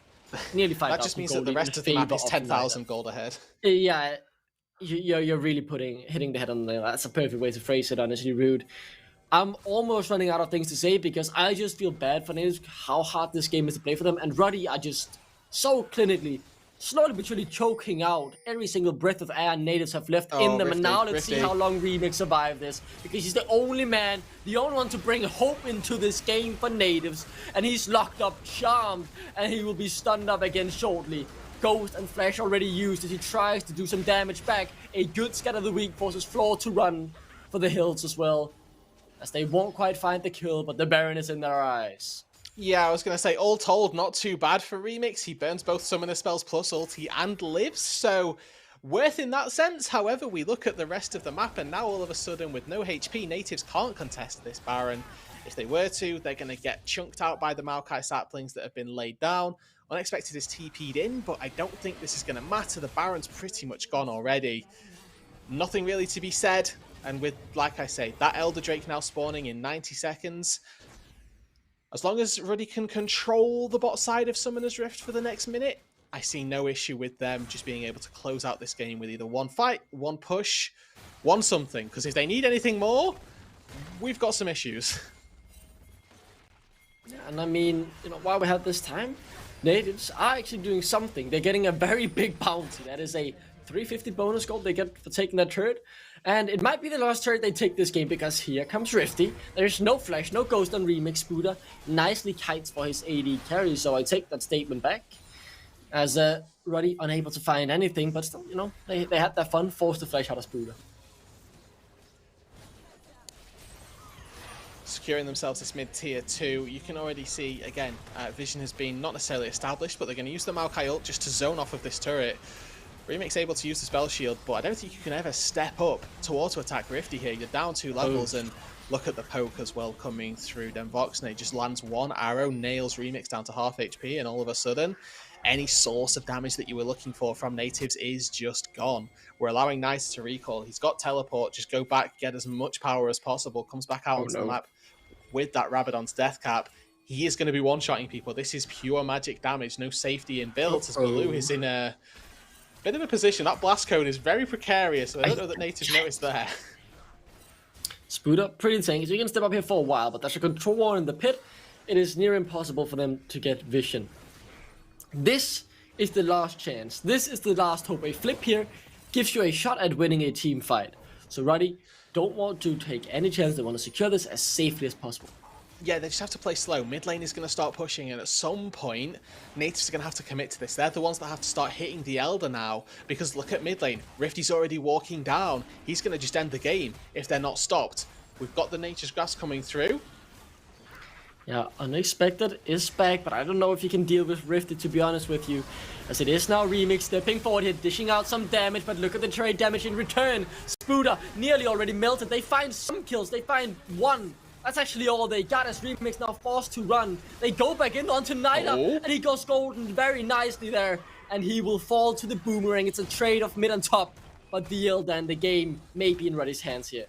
nearly 5,000 gold. That just means that the rest of the map is 10,000 gold ahead. Yeah, you're really hitting the head on the nail. That's a perfect way to phrase it, honestly, Rude. I'm almost running out of things to say because I just feel bad for Nativz, how hard this game is to play for them. And Ruddy are just so clinically, slowly but surely choking out every single breath of air Nativz have left in them. And now let's see how long Remix survive this, because he's the only man, the only one to bring hope into this game for Nativz. And he's locked up, charmed, and he will be stunned up again shortly. Ghost and Flash already used as he tries to do some damage back. A good scatter of the weak forces Floor to run for the hills as well, as they won't quite find the kill, but the Baron is in their eyes. Yeah, I was going to say, all told, not too bad for Remix. He burns both Summoner spells plus ulti and lives, so worth in that sense. However, we look at the rest of the map, and now all of a sudden, with no HP, Nativz can't contest this Baron. If they were to, they're going to get chunked out by the Maokai saplings that have been laid down. Unexpected is TP'd in, but I don't think this is going to matter. The Baron's pretty much gone already. Nothing really to be said. And with, like I say, that Elder Drake now spawning in 90 seconds, as long as Ruddy can control the bot side of Summoner's Rift for the next minute, I see no issue with them just being able to close out this game with either one fight, one push, one something. Because if they need anything more, we've got some issues. Yeah, and I mean, while we have this time, Nativz are actually doing something. They're getting a very big bounty. That is a 350 bonus gold they get for taking that turret. And it might be the last turret they take this game, because here comes Rifty. There's no Flash, no Ghost on Remix. Buddha nicely kites for his AD carry, so I take that statement back. As Ruddy unable to find anything, but still, they had their fun, forced the Flash out of Buddha. Securing themselves this mid-tier 2. You can already see, again, vision has been not necessarily established, but they're going to use the Maokai ult just to zone off of this turret. Remix able to use the spell shield, but I don't think you can ever step up to auto-attack Rifty here. You're down 2 levels, and look at the poke as well coming through. Voxney just lands one arrow, nails Remix down to half HP, and all of a sudden, any source of damage that you were looking for from Nativz is just gone. We're allowing Nice to recall. He's got teleport, just go back, get as much power as possible, comes back out onto the map with that Rabadon's death cap. He is going to be one-shotting people. This is pure magic damage, no safety in builds, as Baloo is in a bit of a position. That blast cone is very precarious. I don't know that Nativz noticed there. Spuda, pretty tanky. So you can step up here for a while, but there's a control war in the pit. It is near impossible for them to get vision. This is the last chance. This is the last hope. A flip here gives you a shot at winning a team fight. So Ruddy don't want to take any chance. They want to secure this as safely as possible. Yeah, they just have to play slow. Mid lane is going to start pushing, and at some point, Nativz are going to have to commit to this. They're the ones that have to start hitting the Elder now, because look at mid lane. Rifty's already walking down. He's going to just end the game if they're not stopped. We've got the Nature's Grass coming through. Yeah, Unexpected is back, but I don't know if you can deal with Rifty, to be honest with you. As it is now Remix stepping forward here, dishing out some damage, but look at the trade damage in return. Spuda nearly already melted. They find some kills. They find one. That's actually all they got, as Remix now forced to run. They go back in onto Nida, and he goes golden very nicely there. And he will fall to the boomerang. It's a trade of mid and top, but the Elder and the game may be in Ruddy's hands here.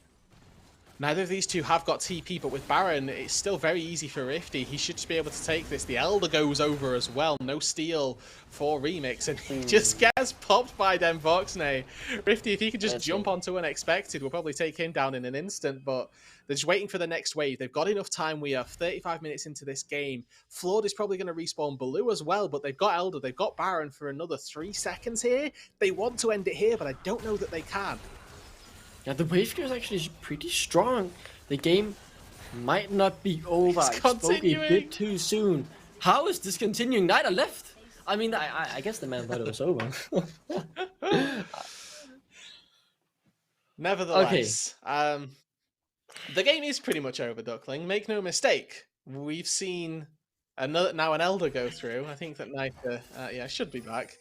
Neither of these two have got TP, but with Baron, it's still very easy for Rifty. He should just be able to take this. The Elder goes over as well. No steal for Remix, and he just gets popped by Voxney. Rifty, if he could just jump onto Unexpected, we'll probably take him down in an instant, but they're just waiting for the next wave. They've got enough time. We are 35 minutes into this game. Flawed is probably going to respawn Baloo as well, but they've got Elder, they've got Baron for another 3 seconds here. They want to end it here, but I don't know that they can. Yeah, the wave gear is actually pretty strong. The game might not be over. It's continuing. I spoke a bit too soon. How is this continuing? Nida left. I mean, I guess the man thought it was over. Nevertheless, the game is pretty much over, Duckling. Make no mistake. We've seen an Elder go through. I think that Nida, should be back.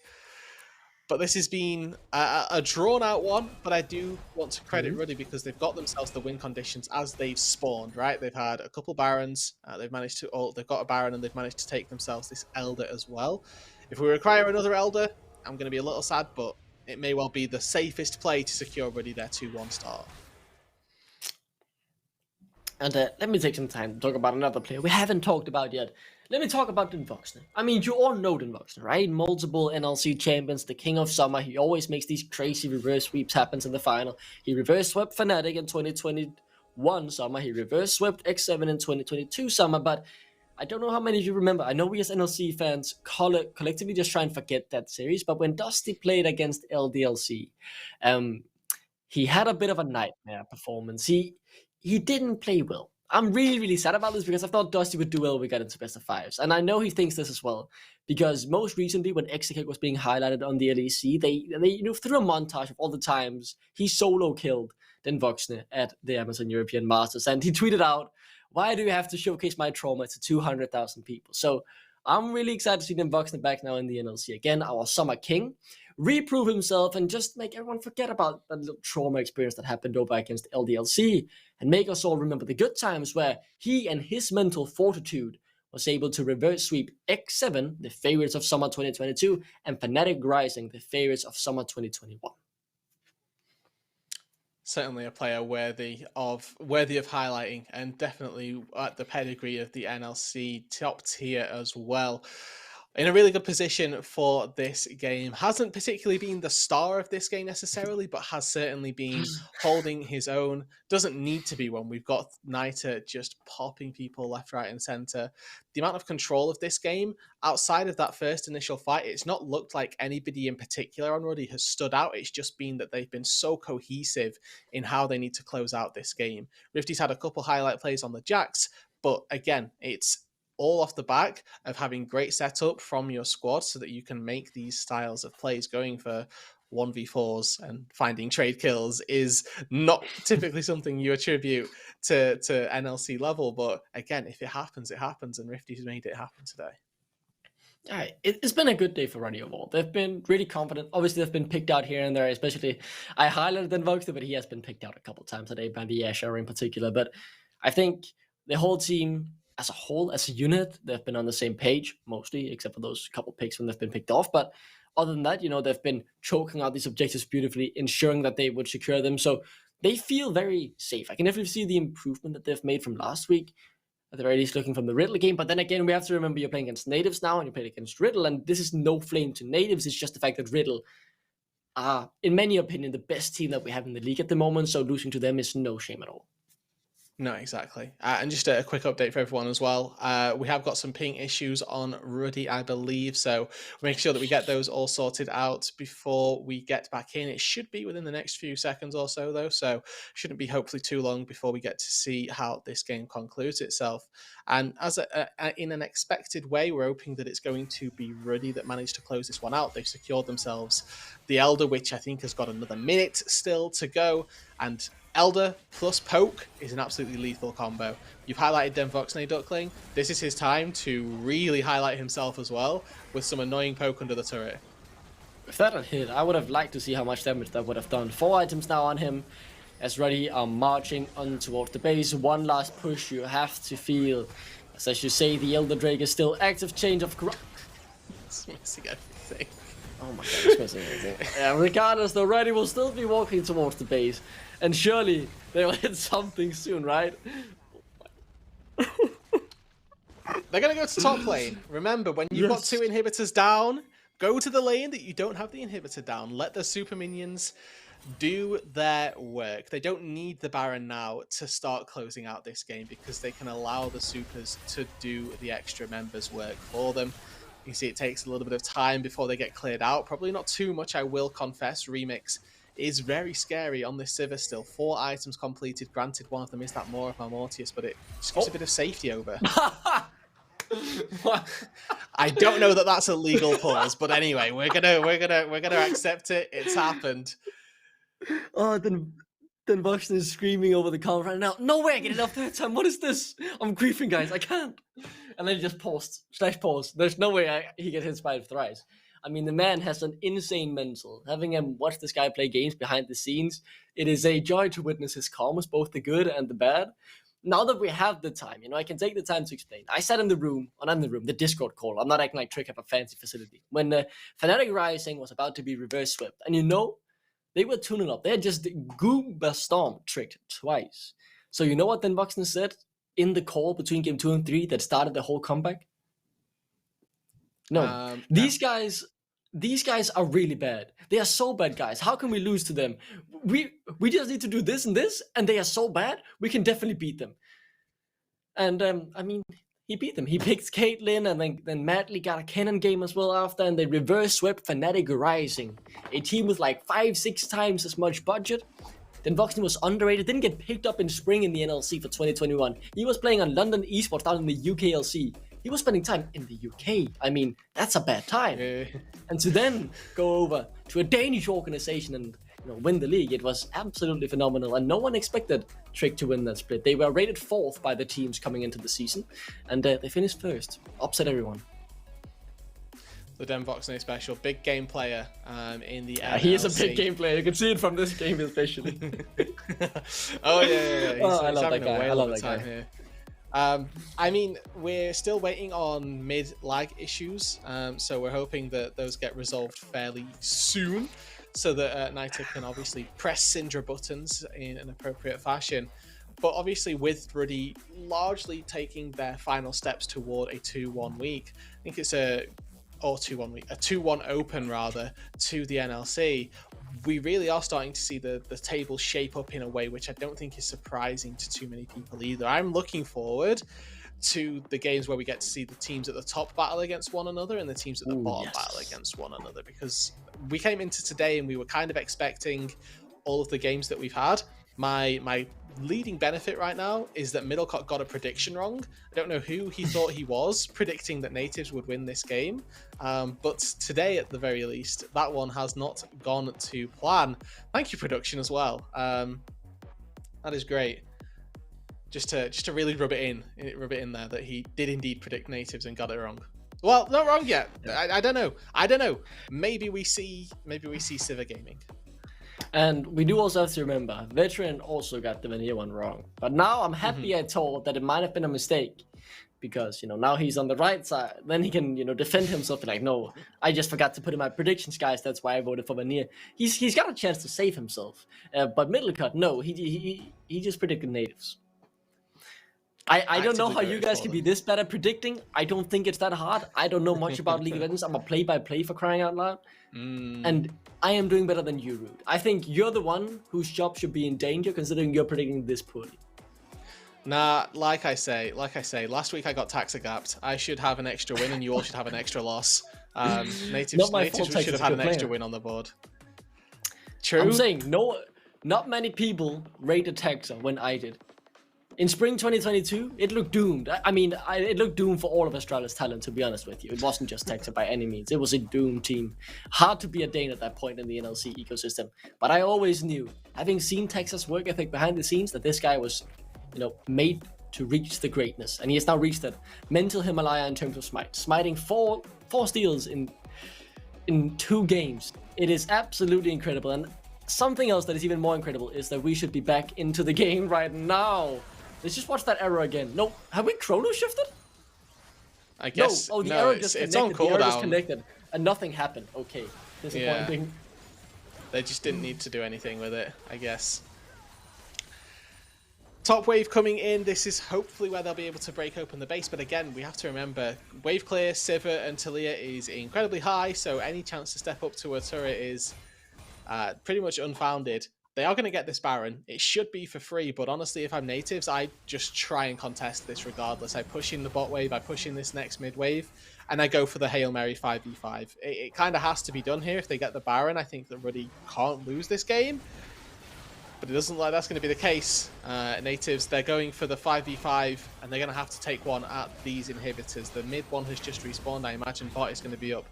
But this has been a drawn-out one, but I do want to credit Ruddy because they've got themselves the win conditions as they've spawned, right? They've had a couple Barons, they've got a Baron, and they've managed to take themselves this Elder as well. If we require another Elder, I'm going to be a little sad, but it may well be the safest play to secure Ruddy their 2-1 start. And let me take some time to talk about another player we haven't talked about yet. Let me talk about Nativz. I mean, you all know Nativz, right? Multiple NLC champions, the king of summer. He always makes these crazy reverse sweeps happen in the final. He reverse swept Fnatic in 2021 summer. He reverse swept X7 in 2022 summer. But I don't know how many of you remember. I know we as NLC fans collectively just try and forget that series. But when Dusty played against LDLC, he had a bit of a nightmare performance. He didn't play well. I'm really, really sad about this because I thought Dusty would do well when we got into best of fives. And I know he thinks this as well. Because most recently when Execute was being highlighted on the LEC, they threw a montage of all the times he solo killed Den Voxne at the Amazon European Masters. And he tweeted out, "Why do you have to showcase my trauma to 200,000 people?" So I'm really excited to see Den Voxne back now in the NLC. Again, our summer king. Reprove himself and just make everyone forget about that little trauma experience that happened over against LDLC and make us all remember the good times where he and his mental fortitude was able to reverse sweep X7, the favorites of summer 2022, and Fnatic Rising, the favorites of summer 2021. Certainly a player worthy of highlighting, and definitely at the pedigree of the NLC, top tier as well. In a really good position for this game. Hasn't particularly been the star of this game necessarily, but has certainly been holding his own. Doesn't need to be when we've got Niter just popping people left, right, and center. The amount of control of this game, outside of that first initial fight, it's not looked like anybody in particular on Ruddy has stood out. It's just been that they've been so cohesive in how they need to close out this game. Rifty's had a couple highlight plays on the Jacks, but again, it's all off the back of having great setup from your squad so that you can make these styles of plays. Going for 1v4s and finding trade kills is not typically something you attribute to NLC level, but again, if it happens, it happens, and Rifty's made it happen today. All right, it's been a good day for Ruddy overall. They've been really confident. Obviously, they've been picked out here and there, especially I highlighted Den Voxne, but he has been picked out a couple times today by the Asher in particular. But I think the whole team as a whole, as a unit, they've been on the same page, mostly, except for those couple picks when they've been picked off. But other than that, they've been choking out these objectives beautifully, ensuring that they would secure them. So they feel very safe. I can definitely see the improvement that they've made from last week, at the very least looking from the Riddle game. But then again, we have to remember you're playing against Nativz now, and you played against Riddle, and this is no flame to Nativz. It's just the fact that Riddle are, in many opinions, the best team that we have in the league at the moment. So losing to them is no shame at all. No, exactly. And just a quick update for everyone as well. We have got some ping issues on Ruddy, I believe. So we'll make sure that we get those all sorted out before we get back in. It should be within the next few seconds or so, though. So shouldn't be hopefully too long before we get to see how this game concludes itself. And as in an expected way, we're hoping that it's going to be Ruddy that managed to close this one out. They've secured themselves the Elder, which I think has got another minute still to go. And Elder plus Poke is an absolutely lethal combo. You've highlighted Den Voxne, Duckling. This is his time to really highlight himself as well with some annoying Poke under the turret. If that had hit, I would have liked to see how much damage that would have done. 4 items now on him as Ruddy are marching on towards the base. One last push you have to feel. As you say, the Elder Drake is still active. Change of... It's missing everything. Oh my god, it's missing everything. Regardless, though, Ruddy will still be walking towards the base. And surely they will hit something soon, right? They're going to go to top lane. Remember, when you've got 2 inhibitors down, go to the lane that you don't have the inhibitor down. Let the super minions do their work. They don't need the Baron now to start closing out this game because they can allow the supers to do the extra members' work for them. You can see it takes a little bit of time before they get cleared out. Probably not too much, I will confess. Remix is very scary on this Sivir still. 4 items completed. Granted, one of them is that more of Mortius, but it just gives a bit of safety over. I don't know that that's a legal pause, but anyway, we're gonna accept it. It's happened. Oh, then Voxne is screaming over the car right now. No way I get it off third time. What is this? I'm griefing, guys. I can't. And then he just paused. /pause. There's no way he gets hit by thrice. I mean, the man has an insane mental. Having him watch this guy play games behind the scenes, it is a joy to witness his calmness, both the good and the bad. now that we have the time, I can take the time to explain. I sat in the room, or not in the room, the Discord call. I'm not acting like Trick have a fancy facility. When Fnatic Rising was about to be reverse swept, and they were tuning up. They had just Goober Storm tricked twice. So you know what then Voxen said in the call between game 2 and 3 that started the whole comeback? No. These guys are really bad. They are so bad, guys. How can we lose to them? We just need to do this and this, and they are so bad, we can definitely beat them. And I mean, he beat them. He picked Caitlyn, and then Madly got a Cannon game as well after, and they reverse swept Fnatic Rising, a team with like 5-6 times as much budget. Then Voxen was underrated, didn't get picked up in spring in the NLC for 2021. He was playing on London Esports down in the UKLC. He was spending time in the UK. I mean, that's a bad time. And to then go over to a Danish organization and win the league, it was absolutely phenomenal. And no one expected Trick to win that split. They were rated 4th by the teams coming into the season, and they finished 1st. Upset everyone. The Den Voxen special, big game player in the NLC. He is a big game player. You can see it from this game especially. Oh yeah. I love that guy. I love that guy. Here. I mean, we're still waiting on mid-lag issues, so we're hoping that those get resolved fairly soon, so that Nativz can obviously press Syndra buttons in an appropriate fashion. But obviously, with Ruddy largely taking their final steps toward a 2-1 week, I think it's a 2-1 open rather to the NLC. We really are starting to see the table shape up in a way which I don't think is surprising to too many people either. I'm looking forward to the games where we get to see the teams at the top battle against one another and the teams at the bottom battle against one another, because we came into today and we were kind of expecting all of the games that we've had. My leading benefit right now is that Middlecott got a prediction wrong. I don't know who he thought he was predicting that Nativz would win this game, but today at the very least that one has not gone to plan. Thank you, production, as well. That is great. Just to really rub it in there that he did indeed predict Nativz and got it wrong. Well, not wrong yet. I don't know. Maybe we see Sivir Gaming. And we do also have to remember, Veteran also got the Vanilla one wrong. But now I'm happy I told that it might have been a mistake. Because, now he's on the right side. Then he can, defend himself and like, no, I just forgot to put in my predictions, guys. That's why I voted for Vanilla. He's got a chance to save himself. But Middlecott, no, he just predicted Nativz. I don't know how you guys can be this bad at predicting. I don't think it's that hard. I don't know much about League of Legends. I'm a play-by-play for crying out loud. And I am doing better than you, Rude. I think you're the one whose job should be in danger considering you're predicting this poorly. Nah, like I say, last week I got taxa-gapped. I should have an extra win and you all should have an extra loss. Nativz should have had an extra win on the board. True. I'm saying, not many people rated Taxa when I did. In spring 2022, it looked doomed. It looked doomed for all of Astralis talent, to be honest with you. It wasn't just Taxa by any means. It was a doomed team. Hard to be a Dane at that point in the NLC ecosystem. But I always knew, having seen Taxa's work ethic behind the scenes, that this guy was, made to reach the greatness. And he has now reached that mental Himalaya in terms of smite. Smiting four steals in 2 games. It is absolutely incredible. And something else that is even more incredible is that we should be back into the game right now. Let's just watch that error again. No, have we chrono shifted? I guess. No. Oh, the error disconnected. It's on cooldown. The error disconnected, and nothing happened. Okay, disappointing. Yeah. They just didn't need to do anything with it, I guess. Top wave coming in. This is hopefully where they'll be able to break open the base. But again, we have to remember, wave clear, Sivir and Talia is incredibly high, so any chance to step up to a turret is pretty much unfounded. They are going to get this Baron. It should be for free, but honestly, if I'm Nativz, I just try and contest this regardless. I push in the bot wave, I push in this next mid wave, and I go for the Hail Mary 5v5. It kind of has to be done here. If they get the Baron, I think that Ruddy can't lose this game, but it doesn't look like that's going to be the case. Nativz, they're going for the 5v5, and they're going to have to take one at these inhibitors. The mid one has just respawned. I imagine bot is going to be up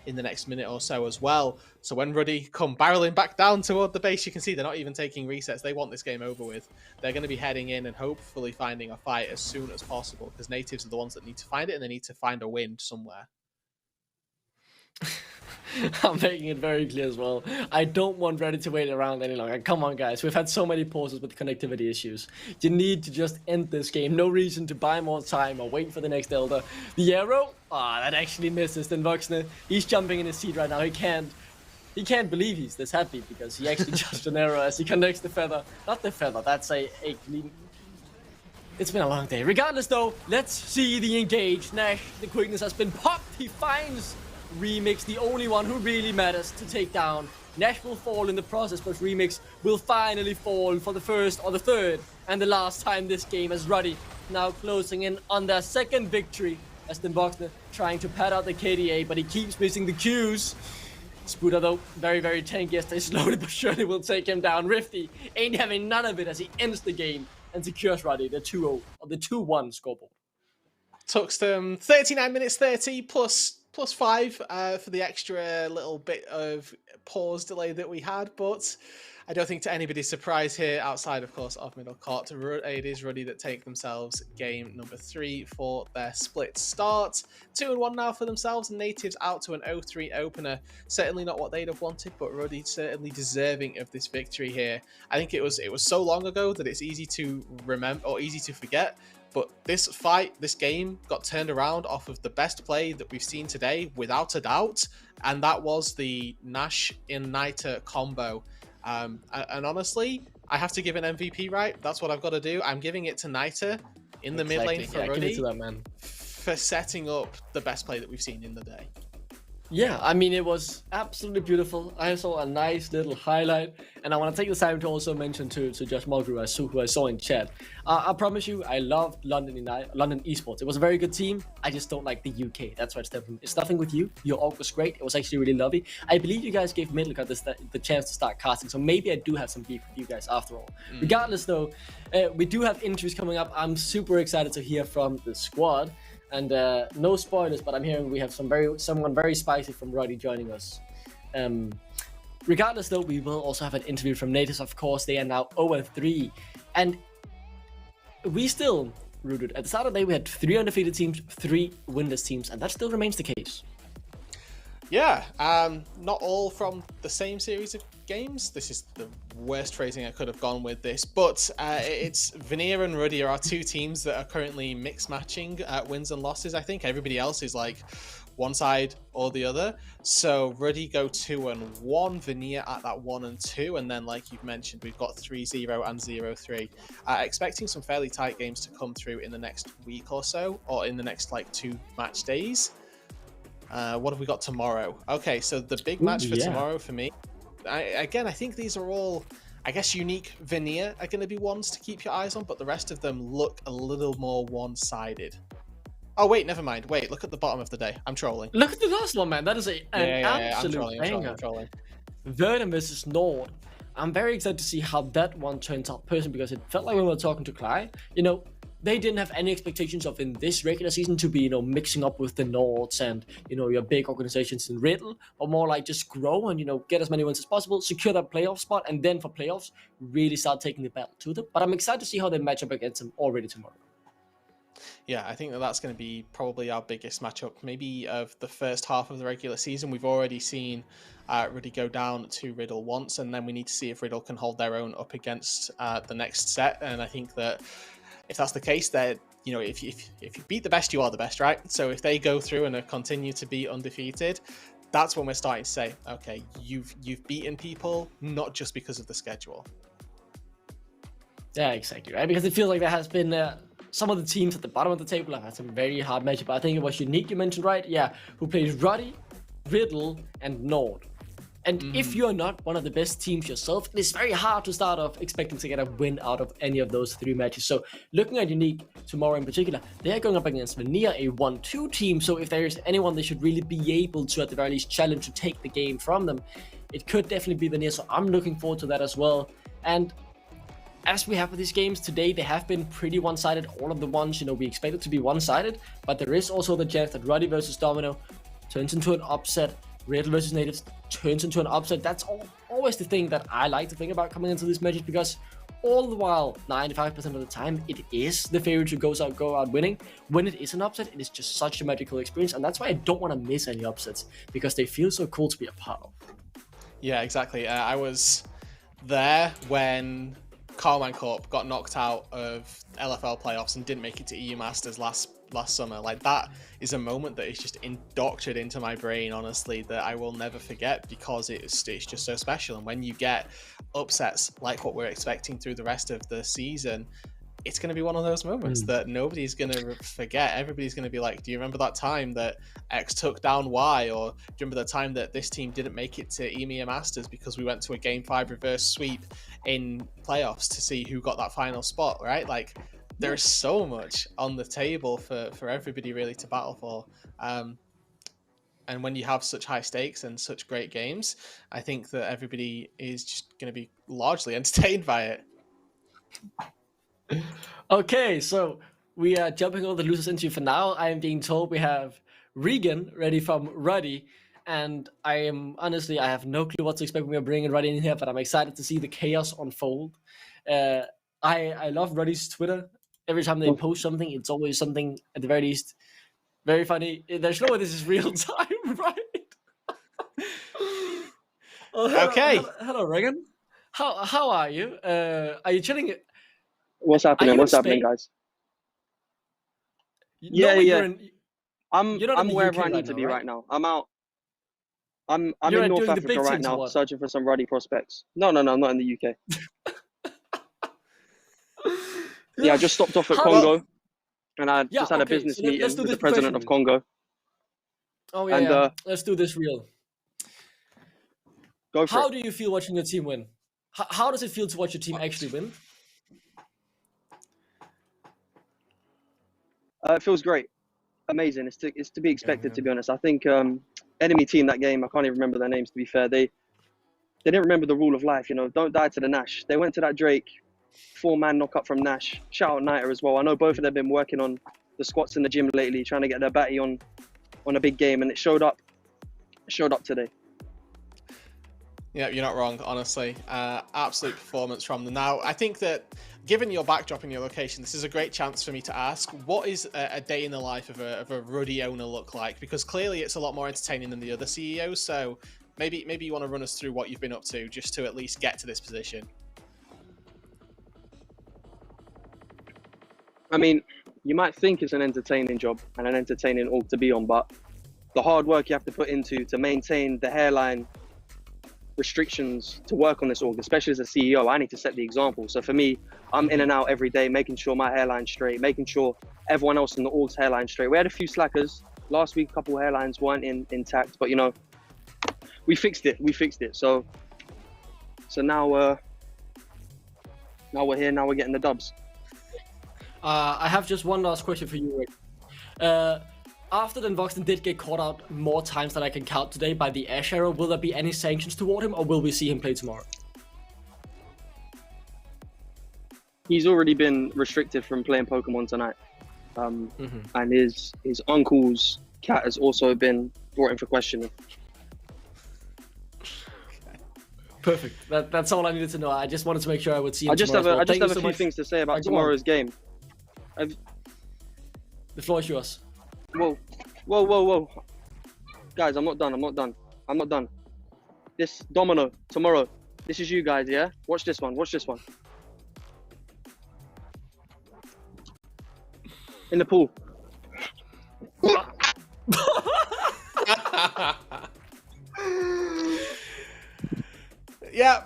in the next minute or so as well. So when Ruddy come barreling back down toward the base, you can see they're not even taking resets. They want this game over with. They're going to be heading in and hopefully finding a fight as soon as possible, because Nativz are the ones that need to find it, and they need to find a win somewhere. I'm making it very clear as well. I don't want Ruddy to wait around any longer. Come on, guys. We've had so many pauses with connectivity issues. You need to just end this game. No reason to buy more time or wait for the next Elder. The arrow? Ah, that actually misses. Then Voxner, he's jumping in his seat right now. He can't believe he's this happy because he actually judged an arrow as he connects the feather. Not the feather, that's a clean. It's been a long day. Regardless though, let's see the engage. Nash, the quickness has been popped. He finds Remix, the only one who really matters to take down. Nash will fall in the process, but Remix will finally fall for the first or the third and the last time this game, as Ruddy now closing in on their second victory as Boxner trying to pad out the KDA, but he keeps missing the Qs. Spooter though, very, very tanky as they slowly but surely will take him down. Rifty ain't having none of it as he ends the game and secures Ruddy the 2-0 or the 2-1 scoreboard. Took them 39 minutes 30 plus 5 for the extra little bit of pause delay that we had, but I don't think to anybody's surprise here, outside of course of middle court, it is Ruddy that take themselves game number 3 for their split start. 2-1 now for themselves, Nativz out to an 0-3 opener. Certainly not what they'd have wanted, but Ruddy certainly deserving of this victory here. I think it was so long ago that it's easy to remember or easy to forget. But this fight, this game, got turned around off of the best play that we've seen today, without a doubt. And that was the Nash in Niter combo. And honestly, I have to give an MVP, right? That's what I've got to do. I'm giving it to Niter in the mid lane for Ruddy. Give it to that man. For setting up the best play that we've seen in the day. Yeah, I mean, it was absolutely beautiful. I saw a nice little highlight, and I want to take the time to also mention to Josh Mulgrew, who I saw in chat. I promise you, I loved London Esports. It was a very good team. I just don't like the UK. That's why it's nothing with you. Your org was great. It was actually really lovely. I believe you guys gave Middelcut the chance to start casting, so maybe I do have some beef with you guys after all. Regardless, though, we do have interviews coming up. I'm super excited to hear from the squad. And no spoilers, but I'm hearing we have someone very spicy from Ruddy joining us. Regardless, though, we will also have an interview from Nativz, of course. They are now 0-3. And we still, Rooted, at the start of the day, we had 3 undefeated teams, 3 winless teams, and that still remains the case. Yeah, not all from the same series of games. This is the worst phrasing I could have gone with this, but it's Veneer and Ruddy are our 2 teams that are currently mix matching wins and losses. I think everybody else is like one side or the other. So Ruddy go 2-1, Veneer at that 1-2, and then like you've mentioned, we've got 3-0 and 0-3. Expecting some fairly tight games to come through in the next week or so, or in the next like 2 match days. What have we got tomorrow? Okay, so the big match for tomorrow for me, I think these are all, I guess, unique. Veneer are going to be ones to keep your eyes on, but the rest of them look a little more one-sided. Oh, wait, never mind. Wait, look at the bottom of the day. I'm trolling. Look at the last one, man. That is an absolute banger. I'm trolling. Verdun versus Nord. I'm very excited to see how that one turns out personally, because it felt like when we were talking to Cly, they didn't have any expectations of in this regular season to be, mixing up with the Nords and, your big organizations in Riddle, but more like just grow and, get as many wins as possible, secure that playoff spot, and then for playoffs, really start taking the battle to them. But I'm excited to see how they match up against them already tomorrow. Yeah, I think that's going to be probably our biggest matchup, maybe of the first half of the regular season. We've already seen Ruddy go down to Riddle once, and then we need to see if Riddle can hold their own up against the next set. And I think that if that's the case, that if you beat the best, you are the best, right? So if they go through and continue to be undefeated, that's when we're starting to say, okay, you've beaten people, not just because of the schedule. Yeah, exactly, right? Because it feels like there has been some of the teams at the bottom of the table have had some very hard matchups. I think it was Unique you mentioned, right? Yeah, who plays Ruddy, Riddle, and Nord. And if you're not one of the best teams yourself, it is very hard to start off expecting to get a win out of any of those 3 matches. So looking at Unique tomorrow in particular, they're going up against Veneer, a 1-2 team. So if there's anyone they should really be able to, at the very least, challenge to take the game from them, it could definitely be Veneer. So I'm looking forward to that as well. And as we have with these games today, they have been pretty one-sided. All of the ones, we expect it to be one-sided, but there is also the chance that Ruddy versus Domino turns into an upset. Riddle versus Nativz turns into an upset. That's always the thing that I like to think about coming into these matches, because all the while, 95% of the time, it is the favorite who go out winning. When it is an upset, it is just such a magical experience, and that's why I don't want to miss any upsets, because they feel so cool to be a part of. Yeah, exactly. I was there when Carmine Corp got knocked out of LFL playoffs and didn't make it to EU Masters last summer. Like, that is a moment that is just indoctrinated into my brain, honestly, that I will never forget, because it's just so special. And when you get upsets like what we're expecting through the rest of the season, it's going to be one of those moments that nobody's going to forget. Everybody's going to be like, do you remember that time that X took down Y? Or do you remember the time that this team didn't make it to EMEA Masters because we went to a Game 5 reverse sweep in playoffs to see who got that final spot, right? Like, there's so much on the table for everybody really to battle for. And when you have such high stakes and such great games, I think that everybody is just going to be largely entertained by it. Okay, so we are jumping all the losers into for now. I am being told we have Regan ready from Ruddy, and I have no clue what to expect when we're bringing Ruddy in here, but I'm excited to see the chaos unfold. I love Ruddy's Twitter. Every time they post something, it's always something, at the very least, very funny. There's no way this is real time, right? Okay. Hello, Regan. How are you? Are you chilling? What's happening? What's happening, guys? Yeah. I'm wherever I need to be right now. I'm out. I'm in North Africa right now, searching for some Ruddy prospects. No, I'm not in the UK. Yeah, I just stopped off at Congo, and I just had a business meeting with the president of Congo. Oh yeah, let's do this real. Go for it. How do you feel watching your team win? How does it feel to watch your team actually win? It feels great, amazing. It's to be expected, to be honest. I think enemy team that game, I can't even remember their names, to be fair. They didn't remember the rule of life, you know. Don't die to the Nash. They went to that Drake 4-man knockup from Nash. Shout out Niter as well. I know both of them have been working on the squats in the gym lately, trying to get their batty on a big game, and it showed up. It showed up today. Yeah, you're not wrong, honestly. Absolute performance from them. Now, I think that given your backdrop and your location, this is a great chance for me to ask, what is a day in the life of a Ruddy owner look like? Because clearly it's a lot more entertaining than the other CEOs, so maybe you want to run us through what you've been up to just to at least get to this position. I mean, you might think it's an entertaining job and an entertaining org to be on, but the hard work you have to put into to maintain the hairline restrictions to work on this org, especially as a CEO, I need to set the example. So for me, I'm in and out every day, making sure my hairline's straight, making sure everyone else in the org's hairline's straight. We had a few slackers last week, a couple hairlines weren't intact, but you know, we fixed it. So now we're here. Now we're getting the dubs. I have just one last question for you, Rick. After the Voxton did get caught out more times than I can count today by the Ash Arrow, will there be any sanctions toward him, or will we see him play tomorrow? He's already been restricted from playing Pokemon tonight. And his uncle's cat has also been brought in for questioning. Perfect. That's all I needed to know. I just wanted to make sure I would see him I just have tomorrow. a few things to say about tomorrow's game. The floor is yours. Whoa. Guys, I'm not done. This Domino, tomorrow. This is you guys, yeah? Watch this one. In the pool. Yeah.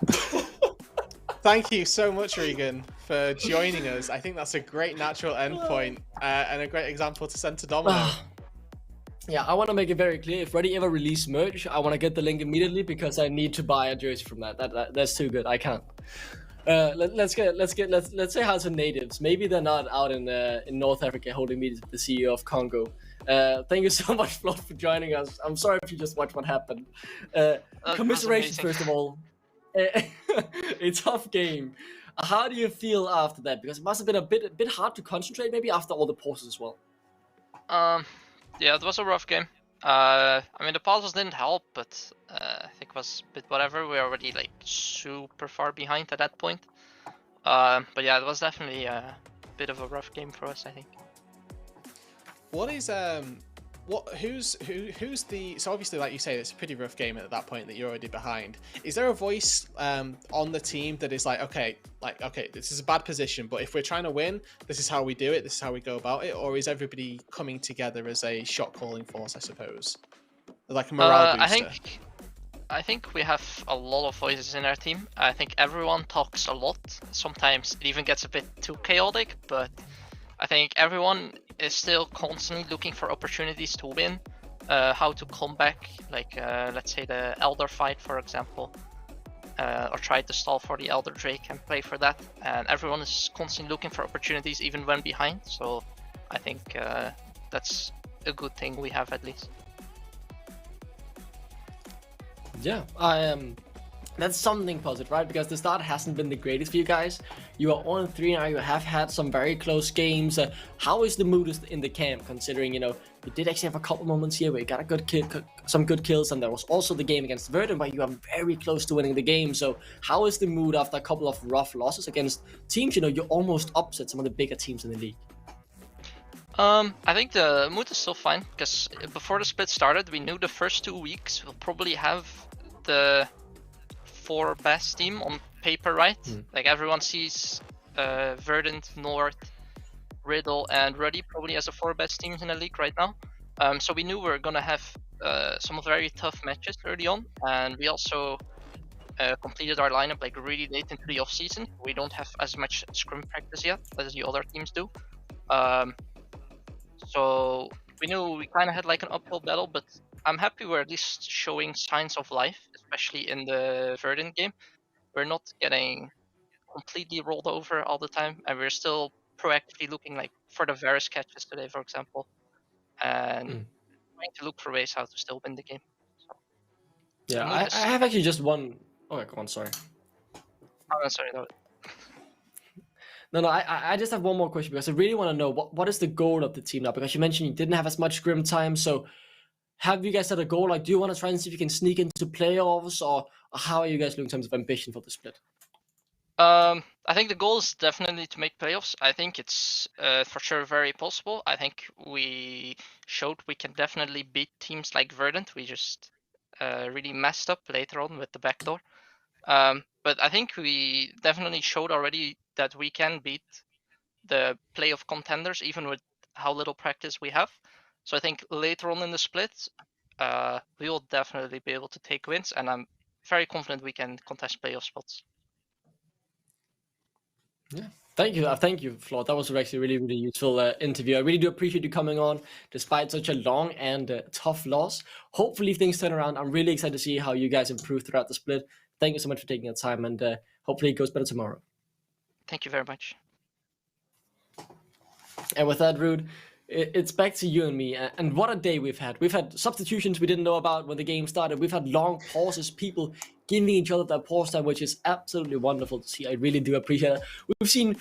Thank you so much, Regan, for joining us. I think that's a great natural endpoint and a great example to send to Domino. Yeah, I want to make it very clear. If Ruddy ever release merch, I want to get the link immediately because I need to buy a jersey from that. That's too good. I can't. Let's say hi to Nativz. Maybe they're not out in North Africa holding meetings with the CEO of Congo. Thank you so much, Flo, for joining us. I'm sorry if you just watched what happened. Commiserations, first of all. A tough game. How do you feel after that? Because it must have been a bit hard to concentrate, maybe after all the pauses as well. Yeah, it was a rough game. I mean, the pauses didn't help, but I think it was a bit whatever. We were already like super far behind at that point. But yeah, it was definitely a bit of a rough game for us, I think. What is who's the, so obviously, like you say, it's a pretty rough game at that point that you're already behind. Is there a voice on the team that is like, okay, this is a bad position, but if we're trying to win, this is how we do it, this is how we go about it? Or is everybody coming together as a shot calling force, I suppose, like a morale booster? I think we have a lot of voices in our team. I think everyone talks a lot. Sometimes it even gets a bit too chaotic, but I think everyone is still constantly looking for opportunities to win, how to come back, like let's say the Elder fight, for example, or try to stall for the Elder Drake and play for that. And everyone is constantly looking for opportunities even when behind. So I think that's a good thing we have, at least. Yeah, that's something positive, right? Because the start hasn't been the greatest for you guys. You are 1-3 now, you have had some very close games. How is the mood in the camp, considering, you did actually have a couple moments here where you got a good some good kills, and there was also the game against Verdun where you are very close to winning the game. So how is the mood after a couple of rough losses against teams, you almost upset some of the bigger teams in the league? I think the mood is still fine, because before the split started, we knew the first 2 weeks we'll probably have the 4 best team on paper, right? Like everyone sees Verdant, North, Riddle, and Ruddy probably as the 4 best teams in the league right now. So we knew we were gonna have some very tough matches early on, and we also completed our lineup like really late into the off season. We don't have as much scrim practice yet as the other teams do. So we knew we kind of had like an uphill battle, but I'm happy we're at least showing signs of life, especially in the Verdant game. We're not getting completely rolled over all the time, and we're still proactively looking like for the Varus catches today, for example, and trying to look for ways how to still win the game. So, yeah, I have actually just one. Oh, go on, sorry. Oh, sorry, no. No, I just have one more question, because I really want to know what is the goal of the team now, because you mentioned you didn't have as much scrim time. So have you guys set a goal? Like, do you want to try and see if you can sneak into playoffs, or how are you guys looking in terms of ambition for the split? I think the goal is definitely to make playoffs. I think it's for sure very possible. I think we showed we can definitely beat teams like Verdant. We just really messed up later on with the backdoor. But I think we definitely showed already that we can beat the playoff contenders, even with how little practice we have. So I think later on in the split, we will definitely be able to take wins, and I'm very confident we can contest playoff spots. Yeah, thank you, Flo. That was actually really, really useful interview. I really do appreciate you coming on, despite such a long and tough loss. Hopefully things turn around. I'm really excited to see how you guys improve throughout the split. Thank you so much for taking the time, and hopefully it goes better tomorrow. Thank you very much. And with that, Rude, it's back to you and me. And what a day we've had. We've had substitutions we didn't know about when the game started. We've had long pauses, people giving each other their pause time, which is absolutely wonderful to see. I really do appreciate it. We've seen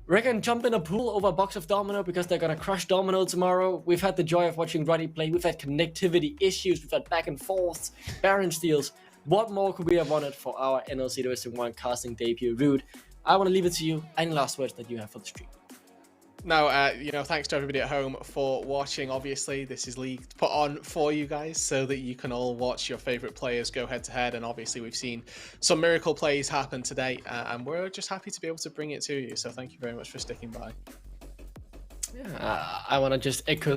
Regan jump in a pool over a box of Domino because they're going to crush Domino tomorrow. We've had the joy of watching Ruddy play. We've had connectivity issues. We've had back and forth, Baron steals. What more could we have wanted for our NLC Division 1 casting debut? Rude, I want to leave it to you. Any last words that you have for the stream? No, thanks to everybody at home for watching. Obviously, this is league put on for you guys so that you can all watch your favorite players go head to head. And obviously, we've seen some miracle plays happen today, and we're just happy to be able to bring it to you. So thank you very much for sticking by. Yeah, I want to just echo